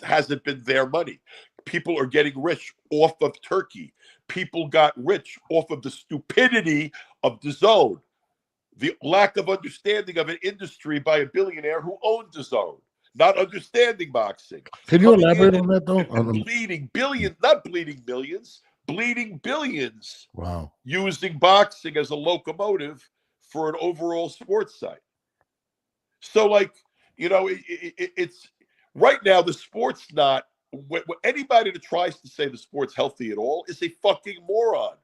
[SPEAKER 5] hasn't been their money. People are getting rich off of Turkey. People got rich off of the stupidity of DAZN. The lack of understanding of an industry by a billionaire who owned DAZN, not understanding boxing.
[SPEAKER 1] Can you elaborate on that, though?
[SPEAKER 5] Bleeding billions, not bleeding millions, bleeding billions.
[SPEAKER 1] Wow. Using
[SPEAKER 5] boxing as a locomotive for an overall sports site. So, it's right now, the sport's not, anybody that tries to say the sport's healthy at all is a fucking moron.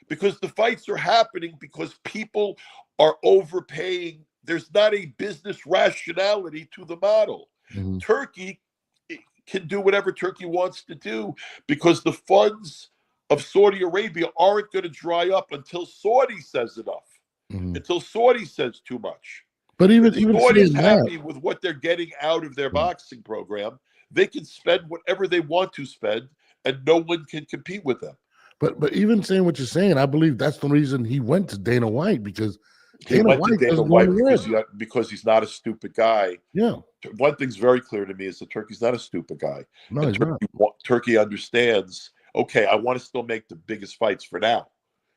[SPEAKER 5] Because the fights are happening because people are overpaying. There's not a business rationality to the model. Turkey can do whatever Turkey wants to do because the funds of Saudi Arabia aren't going to dry up until Saudi says enough, until Saudi says too much.
[SPEAKER 1] But even
[SPEAKER 5] Saudi's happy with what they're getting out of their boxing program. They can spend whatever they want to spend, and no one can compete with them.
[SPEAKER 1] But even saying what you're saying, I believe that's the reason he went to Dana White, because
[SPEAKER 5] Dana White because he's not a stupid guy.
[SPEAKER 1] Yeah.
[SPEAKER 5] One thing's very clear to me is that Turkey's not a stupid guy.
[SPEAKER 1] No, he's not.
[SPEAKER 5] Turkey understands, okay, I want to still make the biggest fights for now.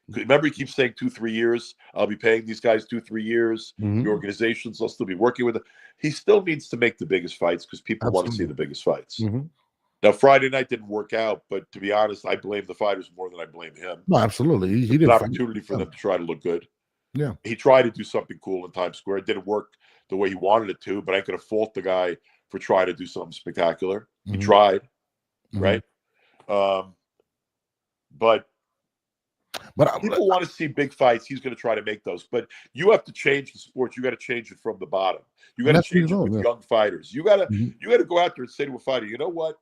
[SPEAKER 5] Remember, he keeps saying 2-3 years. I'll be paying these guys 2-3 years. The organizations, I'll still be working with them. He still needs to make the biggest fights because people want to see the biggest fights. Now, Friday night didn't work out, but to be honest, I blame the fighters more than I blame him.
[SPEAKER 1] No, absolutely. He
[SPEAKER 5] It's
[SPEAKER 1] didn't
[SPEAKER 5] an opportunity for them to try to look good.
[SPEAKER 1] Yeah.
[SPEAKER 5] He tried to do something cool in Times Square. It didn't work the way he wanted it to, but I could have fault the guy for trying to do something spectacular. He tried, right? But people want to see big fights. He's going to try to make those. But you have to change the sport. You got to change it from the bottom. You got to change it with young fighters. You got to go out there and say to a fighter, you know what?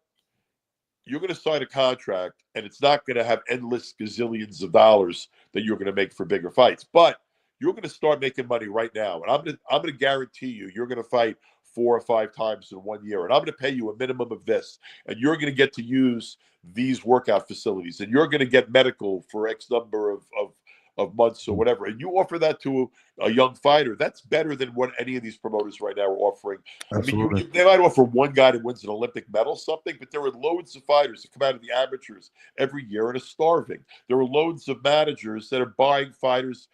[SPEAKER 5] You're going to sign a contract, and it's not going to have endless gazillions of dollars that you're going to make for bigger fights. But you're going to start making money right now, and I'm going to guarantee you're going to fight 4 or 5 times in 1 year, and I'm going to pay you a minimum of this, and you're going to get to use these workout facilities, and you're going to get medical for X number of months or whatever, and you offer that to a young fighter. That's better than what any of these promoters right now are offering.
[SPEAKER 1] Absolutely.
[SPEAKER 5] I mean, they might offer one guy that wins an Olympic medal, something, but there are loads of fighters that come out of the amateurs every year and are starving. There are loads of managers that are buying fights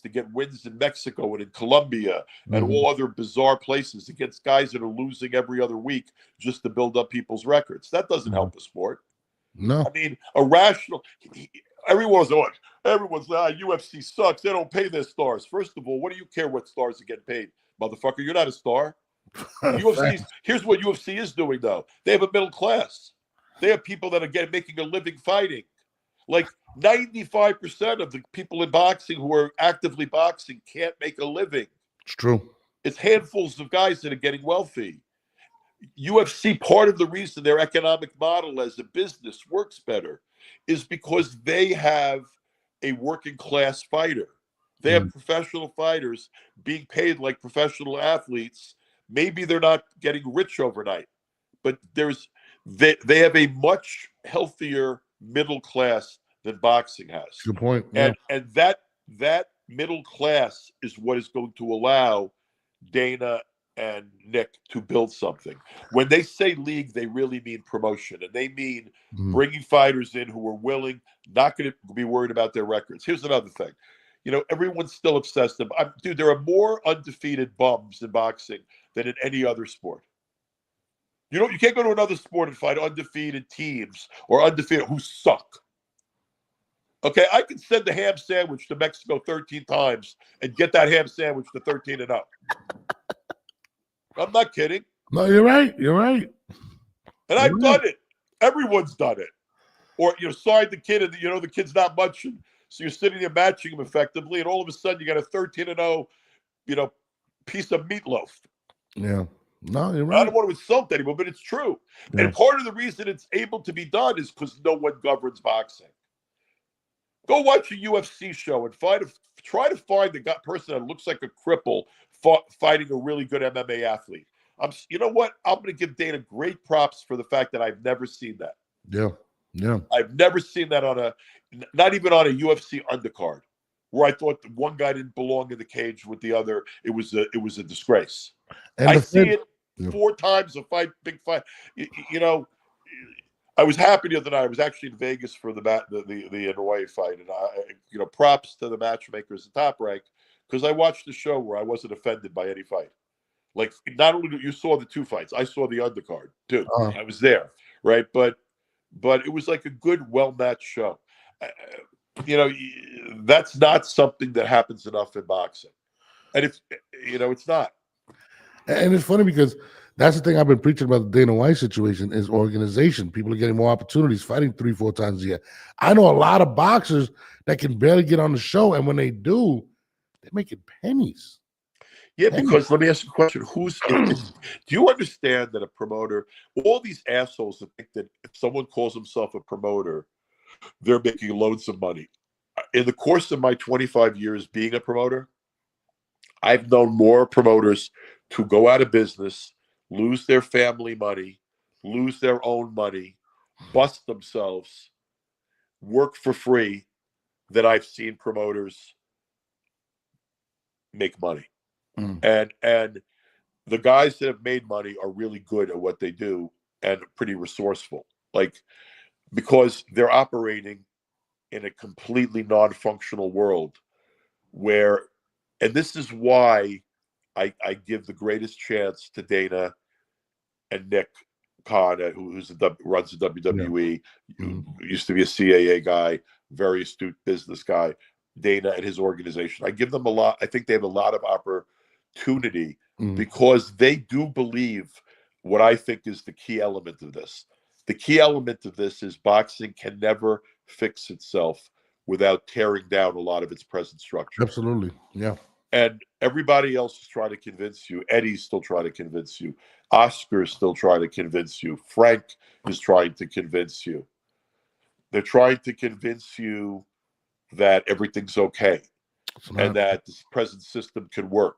[SPEAKER 5] to get wins in Mexico and in Colombia and all other bizarre places against guys that are losing every other week just to build up people's records. That doesn't help a sport.
[SPEAKER 1] No.
[SPEAKER 5] I mean, a rational. Everyone's UFC sucks. They don't pay their stars. First of all, what do you care what stars are getting paid, motherfucker? You're not a star. Here's what UFC is doing, though. They have a middle class. They have people that are making a living fighting. Like 95% of the people in boxing who are actively boxing can't make a living.
[SPEAKER 1] It's true.
[SPEAKER 5] It's handfuls of guys that are getting wealthy. UFC, part of the reason their economic model as a business works better is because they have a working class fighter. They have professional fighters being paid like professional athletes. Maybe they're not getting rich overnight, but they have a much healthier middle class than boxing has.
[SPEAKER 1] Good point. Yeah.
[SPEAKER 5] And that middle class is what is going to allow Dana and Nick to build something. When they say league, they really mean promotion, and they mean bringing fighters in who are willing, not going to be worried about their records. Here's another thing. Everyone's still obsessed. Dude, there are more undefeated bums in boxing than in any other sport. You can't go to another sport and fight undefeated teams or undefeated who suck. Okay, I can send the ham sandwich to Mexico 13 times and get that ham sandwich to 13-0. I'm not kidding.
[SPEAKER 1] No, you're right. You're right.
[SPEAKER 5] And I've done it. Everyone's done it. Or signed the kid, and the kid's not much, and so you're sitting there matching him effectively, and all of a sudden you got a 13-0, piece of meatloaf.
[SPEAKER 1] Yeah. No, you're right.
[SPEAKER 5] I don't want to insult anyone, but it's true. Yeah. And part of the reason it's able to be done is because no one governs boxing. Go watch a UFC show and try to find the person that looks like a cripple fighting a really good MMA athlete. You know what? I'm going to give Dana great props for the fact that I've never seen that.
[SPEAKER 1] Yeah, yeah.
[SPEAKER 5] I've never seen that not even on a UFC undercard, where I thought one guy didn't belong in the cage with the other. It was a disgrace. And I see it 4 times big fight. I was happy the other night. I was actually in Vegas for the Inoue fight, and props to the matchmakers at Top Rank, because I watched the show where I wasn't offended by any fight. Like, not only you saw the 2 fights, I saw the undercard too. I was there, right? But it was like a good, well-matched show. That's not something that happens enough in boxing, and it's not.
[SPEAKER 1] And it's funny because that's the thing I've been preaching about the Dana White situation is organization. People are getting more opportunities, fighting 3-4 times a year. I know a lot of boxers that can barely get on the show, and when they do, they're making pennies.
[SPEAKER 5] Yeah, because let me ask you a question. Do you understand that a promoter, all these assholes that think that if someone calls himself a promoter, they're making loads of money? In the course of my 25 years being a promoter, I've known more promoters to go out of business, lose their family money, lose their own money, bust themselves, work for free, than I've seen promoters make money. And the guys that have made money are really good at what they do and pretty resourceful, because they're operating in a completely non-functional world and this is why I give the greatest chance to Dana and Nick Khan, runs the WWE, used to be a CAA guy, very astute business guy, Dana and his organization. I give them a lot. I think they have a lot of opportunity because they do believe what I think is the key element of this. The key element of this is boxing can never fix itself without tearing down a lot of its present structure.
[SPEAKER 1] Absolutely. Yeah.
[SPEAKER 5] And everybody else is trying to convince you. Eddie's still trying to convince you. Oscar's still trying to convince you. Frank is trying to convince you. They're trying to convince you that everything's okay and that this present system can work.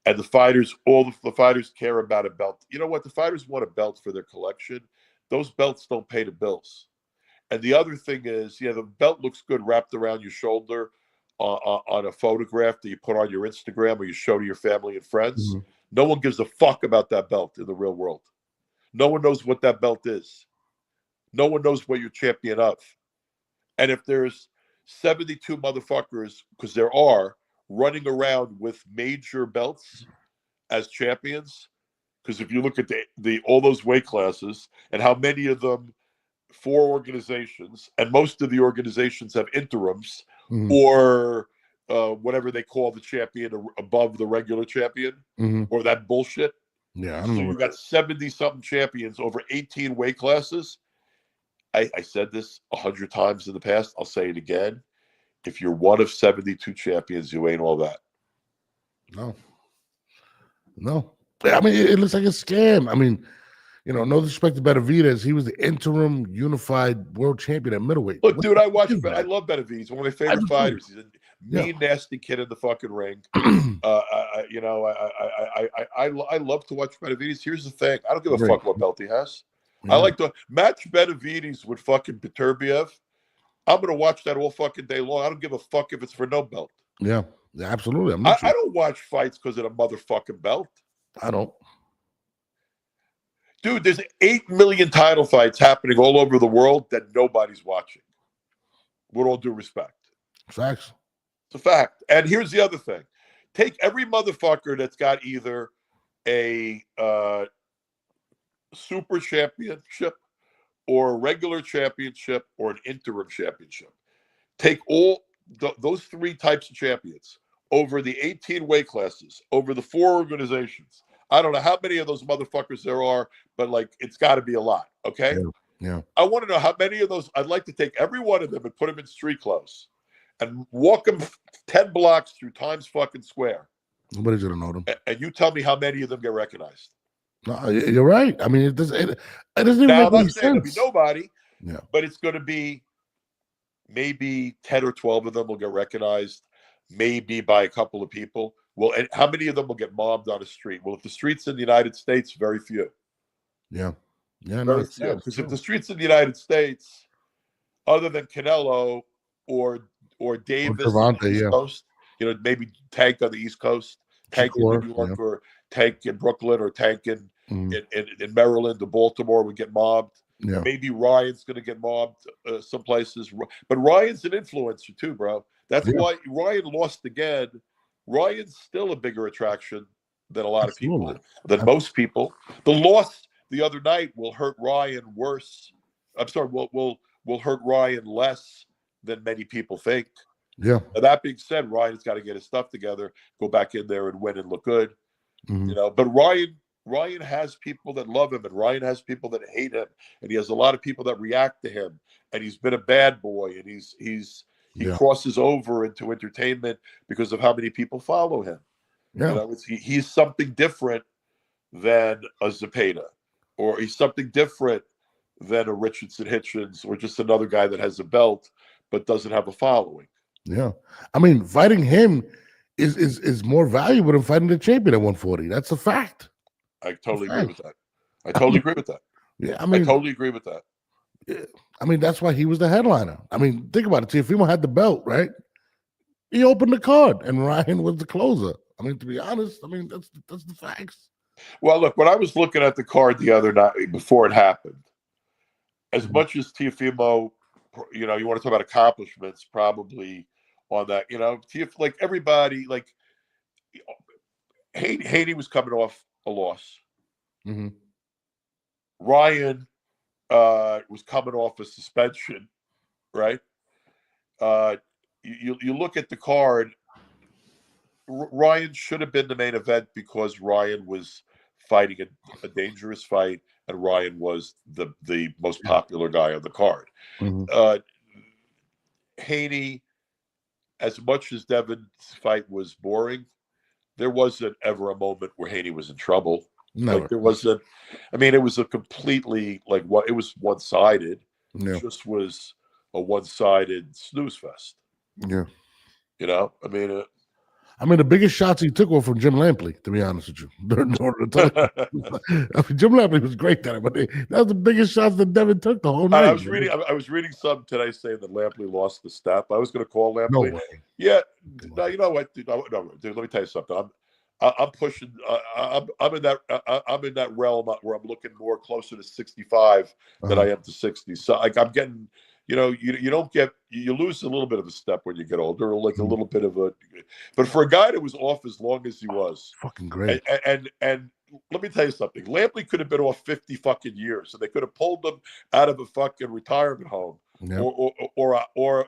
[SPEAKER 5] And the fighters, all the fighters care about a belt. You know what? The fighters want a belt for their collection. Those belts don't pay the bills. And the other thing is, the belt looks good wrapped around your shoulder on a photograph that you put on your Instagram or you show to your family and friends. No one gives a fuck about that belt in the real world. No one knows what that belt is. No one knows what you're champion of. And if there's 72 motherfuckers, because there are, running around with major belts as champions, because if you look at the all those weight classes and how many of them, 4 organizations, and most of the organizations have interims or whatever they call the champion above the regular champion or that bullshit.
[SPEAKER 1] Yeah,
[SPEAKER 5] so you got 70-something champions over 18 weight classes. I said this 100 times in the past. I'll say it again. If you're one of 72 champions, you ain't all that.
[SPEAKER 1] No. I mean, it looks like a scam. I mean, no disrespect to Benavidez. He was the interim unified world champion at middleweight.
[SPEAKER 5] Look, dude, I love Benavidez. One of my favorite fighters. He's a mean, nasty kid in the fucking ring. I love to watch Benavidez. Here's the thing. I don't give a fuck what belt he has. I like to match Benavidez with fucking Beterbiev. I'm going to watch that all fucking day long. I don't give a fuck if it's for no belt.
[SPEAKER 1] Yeah, absolutely.
[SPEAKER 5] I don't watch fights because of a motherfucking belt.
[SPEAKER 1] I don't.
[SPEAKER 5] Dude, there's 8 million title fights happening all over the world that nobody's watching. With all due respect.
[SPEAKER 1] Facts.
[SPEAKER 5] It's a fact. And here's the other thing. Take every motherfucker that's got either a super championship or a regular championship or an interim championship. Take all those 3 types of champions over the 18 weight classes, over the 4 organizations. I don't know how many of those motherfuckers there are, but it's got to be a lot. Okay.
[SPEAKER 1] Yeah.
[SPEAKER 5] I want to know how many of those. I'd like to take every one of them and put them in street clothes and walk them 10 blocks through Times fucking Square.
[SPEAKER 1] Nobody's gonna know them.
[SPEAKER 5] And you tell me how many of them get recognized.
[SPEAKER 1] No, you're right. I mean, it doesn't even
[SPEAKER 5] now,
[SPEAKER 1] make any sense.
[SPEAKER 5] It'll be nobody.
[SPEAKER 1] Yeah.
[SPEAKER 5] But it's going to be maybe 10 or 12 of them will get recognized, maybe by a couple of people. Well, and how many of them will get mobbed on the street? Well, if the streets in the United States, very few.
[SPEAKER 1] Yeah. Yeah,
[SPEAKER 5] very few. Because if the streets in the United States, other than Canelo or Davis on the East Coast, maybe Tank on the East Coast, Tank in New York or Tank in Brooklyn or Tank in Maryland or Baltimore would get mobbed.
[SPEAKER 1] Yeah.
[SPEAKER 5] Maybe Ryan's going to get mobbed some places. But Ryan's an influencer too, bro. That's why Ryan lost again. Ryan's still a bigger attraction than a lot of people, than most people. The loss the other night will hurt Ryan worse. I'm sorry, will hurt Ryan less than many people think.
[SPEAKER 1] Yeah.
[SPEAKER 5] Now, that being said, Ryan's got to get his stuff together, go back in there and win and look good. But Ryan has people that love him, and Ryan has people that hate him, and he has a lot of people that react to him. And he's been a bad boy, and he crosses over into entertainment because of how many people follow him.
[SPEAKER 1] Yeah.
[SPEAKER 5] He's something different than a Zepeda, or he's something different than a Richardson Hitchens, or just another guy that has a belt but doesn't have a following.
[SPEAKER 1] Yeah. I mean, fighting him is more valuable than fighting the champion at 140. That's a fact.
[SPEAKER 5] I totally agree with that. I totally agree with that.
[SPEAKER 1] Yeah, I mean,
[SPEAKER 5] I totally agree with that.
[SPEAKER 1] Yeah, I mean, that's why he was the headliner. I mean, think about it. Teofimo had the belt, right? He opened the card, and Ryan was the closer. I mean, to be honest, I mean that's the facts.
[SPEAKER 5] Well, look, when I was looking at the card the other night before it happened, as much as Teofimo, you want to talk about accomplishments, probably on that, like everybody, like Haney was coming off a loss. Ryan was coming off a suspension, right? You look at the card. Ryan should have been the main event because Ryan was fighting a dangerous fight, and Ryan was the most popular guy on the card. Haney, as much as Devin's fight was boring, there wasn't ever a moment where Haney was in trouble.
[SPEAKER 1] Never.
[SPEAKER 5] Like there wasn't. I mean, it was a completely like what it was one-sided.
[SPEAKER 1] Yeah.
[SPEAKER 5] It just was a one-sided snooze fest.
[SPEAKER 1] Yeah.
[SPEAKER 5] You know, I mean,
[SPEAKER 1] the biggest shots he took were from Jim Lampley, to be honest with you. Jim Lampley was great at it, but that was the biggest shots that Devin took the whole night.
[SPEAKER 5] I was reading something today saying that Lampley lost the step. I was going to call Lampley.
[SPEAKER 1] No way.
[SPEAKER 5] Yeah, no, you know what, dude? No, dude, let me tell you something. I'm pushing. I'm in that realm where I'm looking more closer to 65 than I am to 60. So like I'm getting. You know, you lose a little bit of a step when you get older, or like a little bit of a. But for a guy that was off as long as he was,
[SPEAKER 1] fucking great.
[SPEAKER 5] And let me tell you something. Lampley could have been off 50 fucking years, and they could have pulled him out of a fucking retirement home, or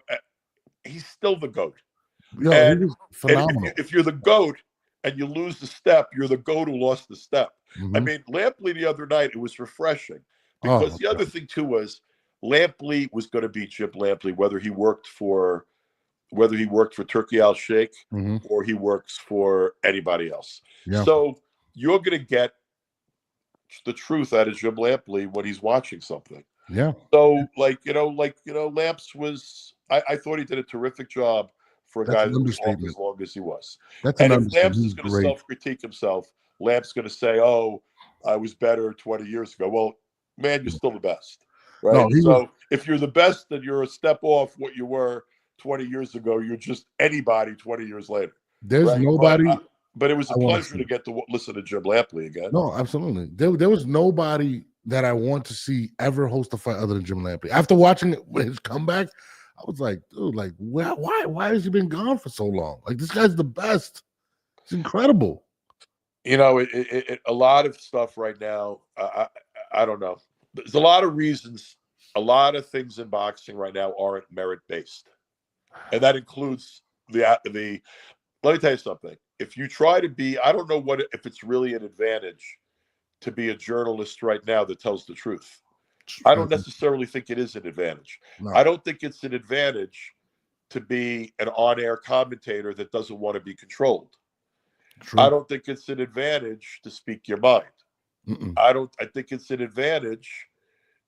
[SPEAKER 5] he's still the GOAT.
[SPEAKER 1] Yo,
[SPEAKER 5] and,
[SPEAKER 1] he was phenomenal.
[SPEAKER 5] And if you're the GOAT and you lose the step, you're the GOAT who lost the step. I mean, Lampley the other night, it was refreshing because the other thing too was. Lampley was going to beat Jim Lampley, whether he worked for Turkey Al Sheikh or he works for anybody else. Yeah. So you're going to get the truth out of Jim Lampley when he's watching something.
[SPEAKER 1] Yeah.
[SPEAKER 5] So Lamps was. I thought he did a terrific job for a guy that was off as long as he was. And if Lamps is going to self-critique himself, Lamps is going to say, "Oh, I was better 20 years ago." Well, man, you're still the best. Right. No, if you're the best and you're a step off what you were 20 years ago, you're just anybody 20 years later.
[SPEAKER 1] There's nobody.
[SPEAKER 5] But it was a pleasure to get to listen to Jim Lampley again.
[SPEAKER 1] No, absolutely. There was nobody that I want to see ever host a fight other than Jim Lampley. After watching his comeback, I was like, dude, like, why has he been gone for so long? Like, this guy's the best. It's incredible.
[SPEAKER 5] You know, a lot of stuff right now. I don't know. There's a lot of reasons. A lot of things in boxing right now aren't merit-based, and that includes the. Let me tell you something. If you try to be, I don't know if it's really an advantage to be a journalist right now that tells the truth. I don't necessarily think it is an advantage. No. I don't think it's an advantage to be an on-air commentator that doesn't want to be controlled. True. I don't think it's an advantage to speak your mind. I think it's an advantage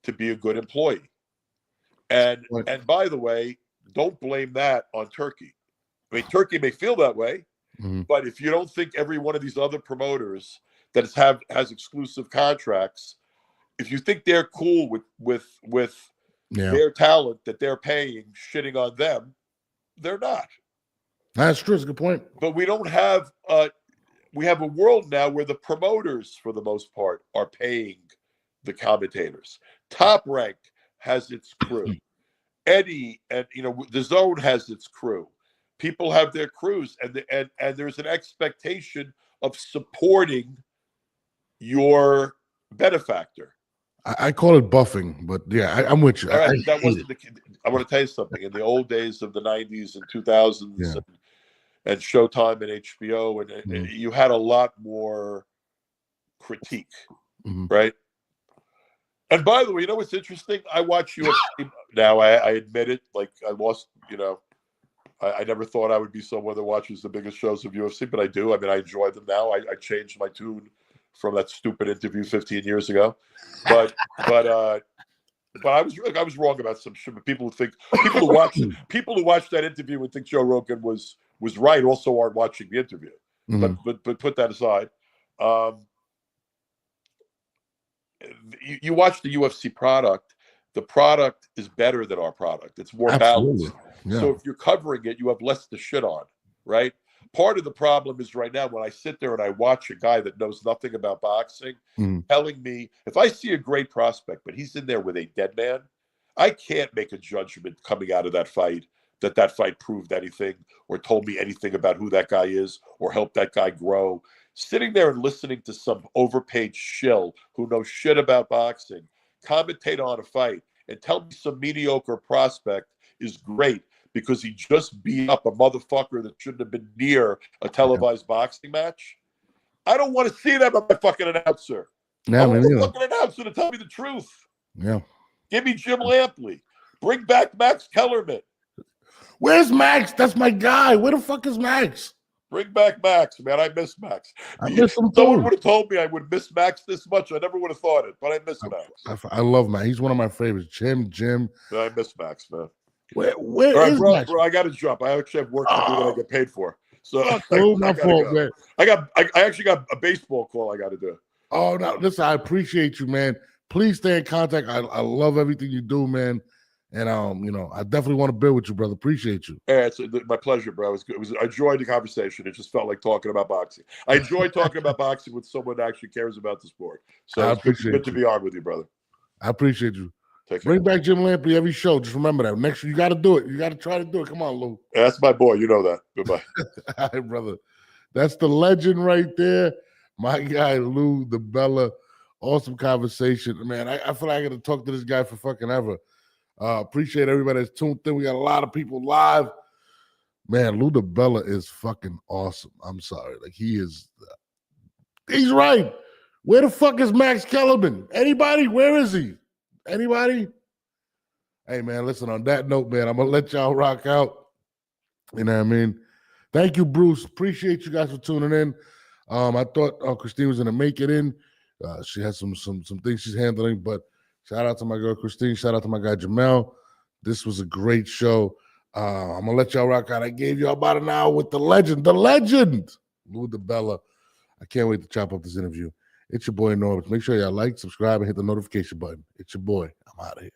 [SPEAKER 5] to be a good employee. And by the way, don't blame that on Turkey. I mean, Turkey may feel that way, but if you don't think every one of these other promoters that has exclusive contracts, if you think they're cool with their talent that they're paying, shitting on them, they're not.
[SPEAKER 1] That's true. That's a good point.
[SPEAKER 5] But we don't have we have a world now where the promoters, for the most part, are paying the commentators. Top Rank has its crew. Eddie and the Zone has its crew. People have their crews, and there's an expectation of supporting your benefactor.
[SPEAKER 1] I call it buffing, but yeah, I'm with you.
[SPEAKER 5] All right, that wasn't I want to tell you something. In the old days of the 90s and 2000s, and Showtime and HBO, and you had a lot more critique, right? And by the way, you know what's interesting? I watch UFC now. I admit it. Like I lost, I never thought I would be someone that watches the biggest shows of UFC, but I do. I mean, I enjoy them now. I changed my tune from that stupid interview 15 years ago, but I was wrong about some shit. But people who watch that interview and think Joe Rogan was right also aren't watching the interview. But put that aside. You watch the UFC product. The product is better than our product. It's more balanced. Yeah. So if you're covering it, you have less to shit on, right? Part of the problem is right now when I sit there and I watch a guy that knows nothing about boxing telling me, if I see a great prospect, but he's in there with a dead man, I can't make a judgment coming out of that fight that fight proved anything or told me anything about who that guy is or helped that guy grow. Sitting there and listening to some overpaid shill who knows shit about boxing commentate on a fight and tell me some mediocre prospect is great because he just beat up a motherfucker that shouldn't have been near a televised boxing match. I don't want to see that by my fucking announcer. I want the fucking announcer to tell me the truth.
[SPEAKER 1] Yeah.
[SPEAKER 5] Give me Jim Lampley. Bring back Max Kellerman.
[SPEAKER 1] Where's Max? That's my guy. Where the fuck is Max?
[SPEAKER 5] Bring back Max, man. I miss Max.
[SPEAKER 1] I miss him too.
[SPEAKER 5] Someone would have told me I would miss Max this much. I never would have thought it, but I miss Max.
[SPEAKER 1] I love Max. He's one of my favorites. Jim.
[SPEAKER 5] I miss Max, man.
[SPEAKER 1] Where
[SPEAKER 5] right,
[SPEAKER 1] is
[SPEAKER 5] bro,
[SPEAKER 1] Max?
[SPEAKER 5] Bro, I got to jump. I actually have work to do that I get paid for. So
[SPEAKER 1] my fault, man.
[SPEAKER 5] I actually got a baseball call I got to do.
[SPEAKER 1] Oh, no, listen, I appreciate you, man. Please stay in contact. I love everything you do, man. And I definitely want to build with you, brother. Appreciate you.
[SPEAKER 5] Yeah, it's my pleasure, bro. I enjoyed the conversation. It just felt like talking about boxing. I enjoy talking about boxing with someone that actually cares about the sport. So it's good to be on with you, brother.
[SPEAKER 1] I appreciate you.
[SPEAKER 5] Take care.
[SPEAKER 1] Bring back Jim Lampley every show. Just remember that. Next year, you got to do it. You got to try to do it. Come on, Lou.
[SPEAKER 5] Yeah, that's my boy. You know that. Goodbye.
[SPEAKER 1] All right, brother. That's the legend right there. My guy, Lou Dibella. Awesome conversation. Man, I feel like I got to talk to this guy for fucking ever. Appreciate everybody that's tuned in. We got a lot of people live. Man, Lou Dibella is fucking awesome. I'm sorry. Like, he's right. Where the fuck is Max Kellerman? Anybody? Where is he? Anybody? Hey, man, listen, on that note, man, I'm going to let y'all rock out. You know what I mean? Thank you, Bruce. Appreciate you guys for tuning in. I thought Christine was going to make it in. She has some things she's handling, but shout out to my girl, Christine. Shout out to my guy, Jamel. This was a great show. I'm going to let y'all rock out. I gave y'all about an hour with the legend, Lou Dibella. I can't wait to chop up this interview. It's your boy, Norbert. Make sure y'all like, subscribe, and hit the notification button. It's your boy. I'm out of here.